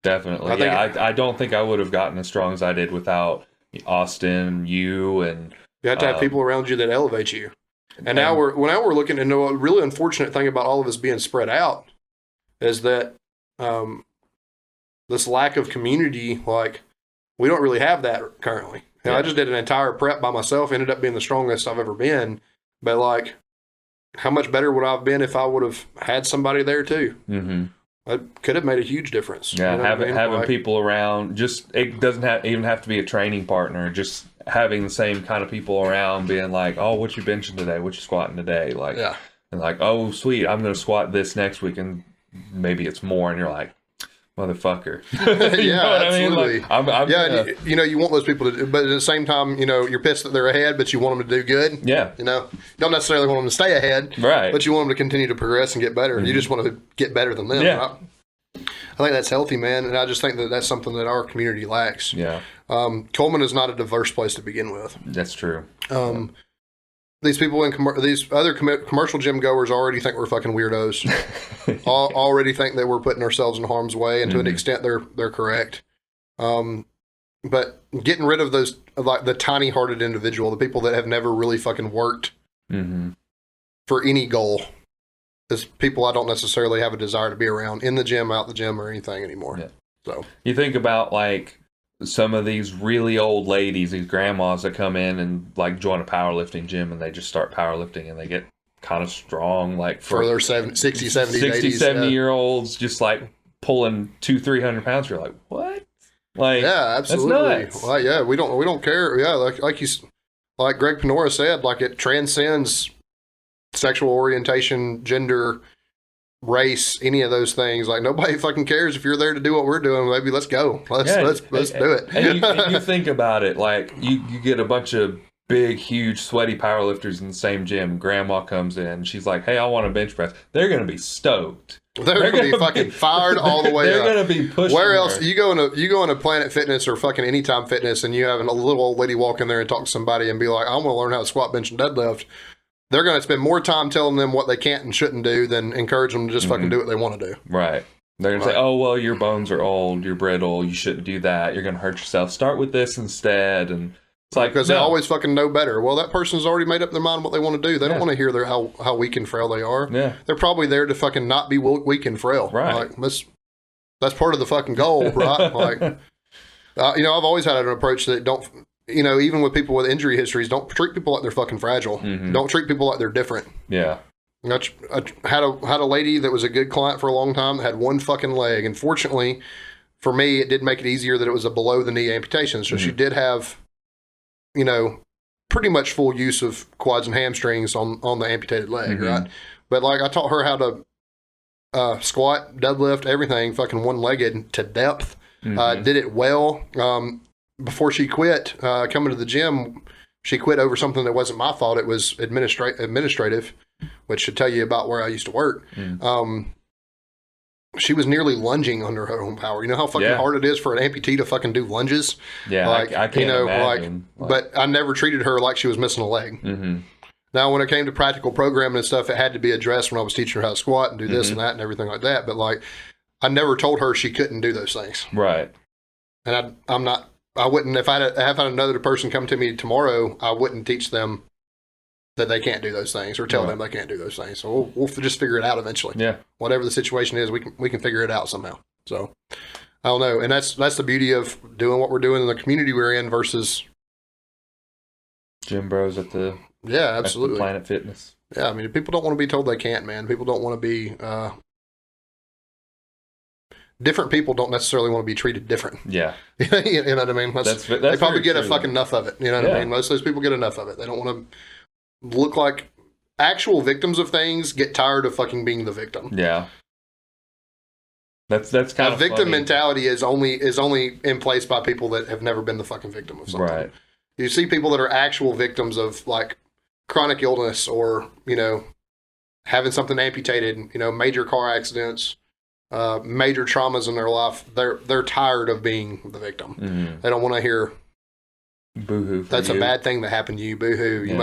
Definitely. I don't think I would have gotten as strong as I did without Austin, you, and you have to have people around you that elevate you. And now we're looking into a really unfortunate thing about all of us being spread out is that this lack of community, like we don't really have that currently. You know, I just did an entire prep by myself, ended up being the strongest I've ever been. But like, how much better would I have been if I would have had somebody there too? It could have made a huge difference. Yeah, you know having people around, it doesn't even have to be a training partner. Just having the same kind of people around, being like, "Oh, what you benching today? What you squatting today?" Like, and like, "Oh, sweet, I'm going to squat this next week," and maybe it's more, and you're like, "Motherfucker." You know what absolutely. I mean? Like, and you know, you want those people to, but at the same time, you know, you're pissed that they're ahead, but you want them to do good. Yeah. You know, you don't necessarily want them to stay ahead, right? But you want them to continue to progress and get better. You just want to get better than them. Yeah. I think that's healthy, man, and I just think that that's something that our community lacks. Yeah. Coleman is not a diverse place to begin with. That's true. These people in these other commercial gym goers already think we're fucking weirdos. Already think that we're putting ourselves in harm's way, and to an extent, they're correct. But getting rid of those, like the tiny-hearted individual, the people that have never really fucking worked for any goal, is people I don't necessarily have a desire to be around in the gym, out the gym, or anything anymore. Yeah. So you think about like some of these really old ladies, these grandmas that come in and like join a powerlifting gym and they just start powerlifting and they get kind of strong, like for their 60, 70, 70-year-olds, just like pulling 200-300 pounds. You're like, what? Like, yeah, absolutely. That's nuts. Well, yeah, we don't care. Yeah, like Greg Panora said, like it transcends sexual orientation, gender, race, any of those things. Like nobody fucking cares if you're there to do what we're doing. Maybe let's go. Let's do it. And you think about it, like you get a bunch of big, huge, sweaty powerlifters in the same gym. Grandma comes in, she's like, "Hey, I want a bench press." They're gonna be stoked. They're gonna be fucking fired all the way they're up. They're gonna be pushing. Where else you go into Planet Fitness or fucking Anytime Fitness, and you have a little old lady walk in there and talk to somebody and be like, "I want to learn how to squat, bench, and deadlift." They're going to spend more time telling them what they can't and shouldn't do than encourage them to just fucking do what they want to do. Right. They're going to say, "Oh, well, your bones are old, you're brittle, you shouldn't do that, you're going to hurt yourself. Start with this instead." And it's like, because they always fucking know better. Well, that person's already made up their mind what they want to do. They don't want to hear how weak and frail they are. Yeah. They're probably there to fucking not be weak and frail. Right. Like, that's part of the fucking goal, right? Like, you know, I've always had an approach that don't. You know, even with people with injury histories, don't treat people like they're fucking fragile. Don't treat people like they're different. Yeah. I had a lady that was a good client for a long time that had one fucking leg. And fortunately, for me, it did make it easier that it was a below the knee amputation. So she did have, you know, pretty much full use of quads and hamstrings on the amputated leg, Mm-hmm. right? But like I taught her how to squat, deadlift, everything, fucking one-legged to depth. Mm-hmm. Did it well. Before she quit coming to the gym, she quit over something that wasn't my fault. It was administrative, which should tell you about where I used to work. She was nearly lunging under her own power. You know how fucking hard it is for an amputee to fucking do lunges? Yeah, like, I can't imagine. But I never treated her like she was missing a leg. Mm-hmm. Now, when it came to practical programming and stuff, it had to be addressed when I was teaching her how to squat and do this and that and everything like that. But like, I never told her she couldn't do those things. Right. And I wouldn't, if I had another person come to me tomorrow, I wouldn't teach them that they can't do those things or tell them they can't do those things. So we'll just figure it out eventually. Yeah. Whatever the situation is, we can figure it out somehow. So I don't know. And that's the beauty of doing what we're doing in the community we're in versus Gym bros at the absolutely Planet Fitness. Yeah, I mean, people don't want to be told they can't, man. People don't want to be different. People don't necessarily want to be treated different. Yeah. You know what I mean? That's they probably get true, a fucking enough of it. You know what I mean? Most of those people get enough of it. They don't want to look like actual victims of things, get tired of fucking being the victim. Yeah. That's kind of victim funny. mentality is only in place by people that have never been the fucking victim of something. Right. You see people that are actual victims of like chronic illness or, you know, having something amputated, you know, major car accidents, major traumas in their life. They're tired of being the victim. Mm-hmm. They don't want to hear Boo-hoo. That's a bad thing that happened to you. Boo-hoo. You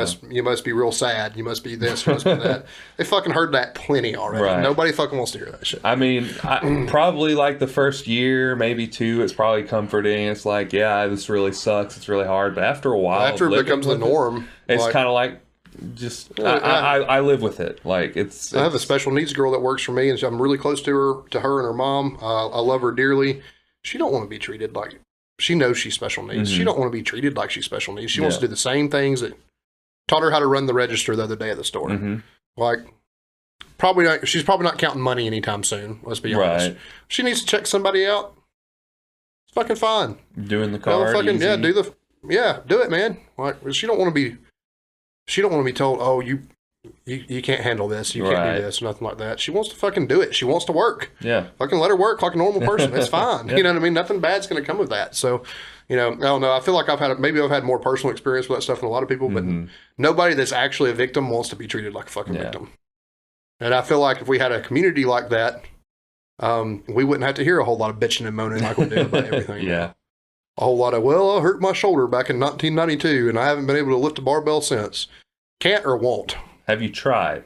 must be real sad. You must be this. You must be that. They fucking heard that plenty already. Right. Nobody fucking wants to hear that shit. I mean, probably like the first year, maybe two, it's probably comforting. It's like, yeah, this really sucks. It's really hard. But after a while, After it becomes the norm, it's kind of like just I live with it. Like it's. I have a special needs girl that works for me, and I'm really close to her and her mom. I love her dearly. She don't want to be treated like. She knows she's special needs. Mm-hmm. She don't want to be treated like she's special needs. She wants to do the same things that taught her how to run the register the other day at the store. Mm-hmm. Like, probably not. She's probably not counting money anytime soon. Let's be honest. Right. She needs to check somebody out. It's fucking fine. Doing the card. Fucking, easy. do it, man. Like, she don't want to be told, oh, you can't handle this. You can't do this. Nothing like that. She wants to fucking do it. She wants to work. Yeah. Fucking let her work like a normal person. It's fine. You know what I mean? Nothing bad's going to come of that. So, you know, I don't know. I feel like I've had more personal experience with that stuff than a lot of people, but nobody that's actually a victim wants to be treated like a fucking victim. And I feel like if we had a community like that, we wouldn't have to hear a whole lot of bitching and moaning like we do about everything. Yeah. A whole lot of, well, I hurt my shoulder back in 1992 and I haven't been able to lift a barbell since. Can't or won't. Have you tried?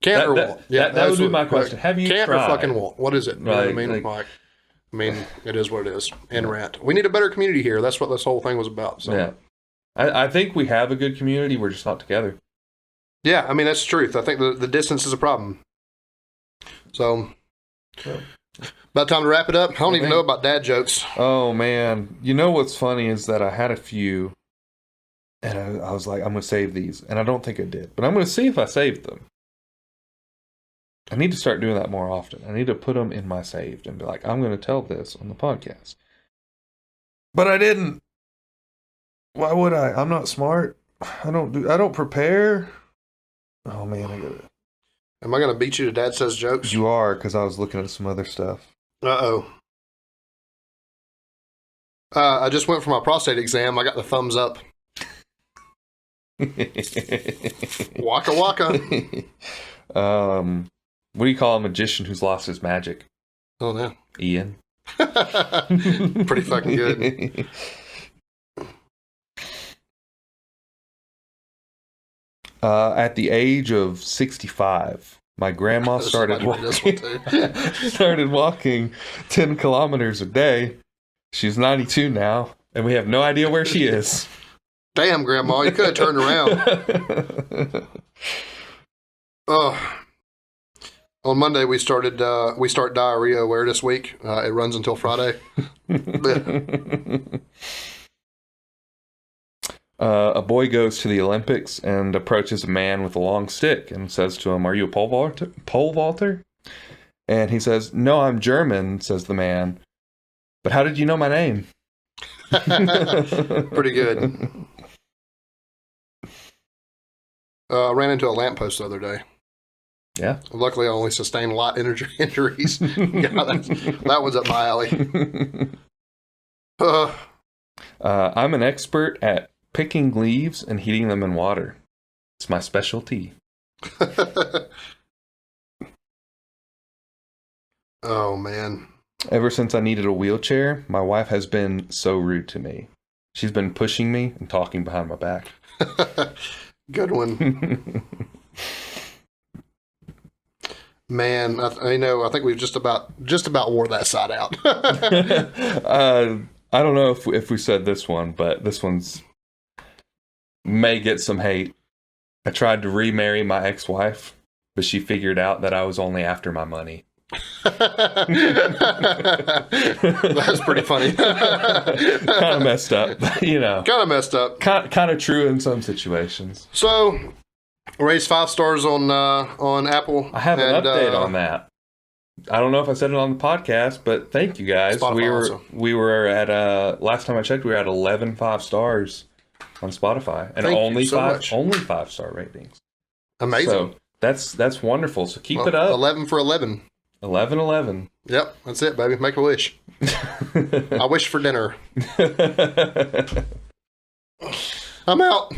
Can't or won't. Yeah, that would be my question. Have you can't tried? Can't or fucking won't. What is it? You know what I mean? It is what it is. End rant. We need a better community here. That's what this whole thing was about. So. Yeah. I think we have a good community. We're just not together. Yeah, I mean, that's the truth. I think the distance is a problem. So, about time to wrap it up. I don't even know about dad jokes. Oh, man. You know what's funny is that I had a few, and I was like, I'm going to save these. And I don't think I did. But I'm going to see if I saved them. I need to start doing that more often. I need to put them in my saved and be like, I'm going to tell this on the podcast. But I didn't. Why would I? I'm not smart. I don't prepare. Oh, man, I got it. Am I going to beat you to Dad Says Jokes? You are, because I was looking at some other stuff. Uh-oh. I just went for my prostate exam. I got the thumbs up. Waka waka. What do you call a magician who's lost his magic? Oh, no. Ian. Pretty fucking good. At the age of 65, my grandma started walking 10 kilometers a day. She's 92 now, and we have no idea where she is. Damn, Grandma, you could have turned around. On Monday, we start Diarrhea Awareness Week. It runs until Friday. A boy goes to the Olympics and approaches a man with a long stick and says to him, "Are you a pole vaulter?" And he says, "No, I'm German," says the man. "But how did you know my name?" Pretty good. ran into a lamppost the other day. Yeah. Luckily, I only sustained light injuries. That was up my alley. I'm an expert at picking leaves and heating them in water. It's my specialty. Oh, man. Ever since I needed a wheelchair, my wife has been so rude to me. She's been pushing me and talking behind my back. Good one. Man, I think we've just about wore that side out. I don't know if we said this one, but this one's may get some hate. I tried to remarry my ex-wife, but she figured out that I was only after my money. That's pretty funny. Kind of messed up, you know. Kind of messed up. Kind of true in some situations. So, raised 5 stars on Apple. I have an update on that. I don't know if I said it on the podcast, but thank you guys. Spotify we were at last time I checked, we were at 11 5-stars on Spotify, and Thank only you so five much. only 5-star ratings. Amazing. So that's wonderful. So keep it up. 11 for 11. 11. Yep, that's it, baby. Make a wish. I wish for dinner. I'm out.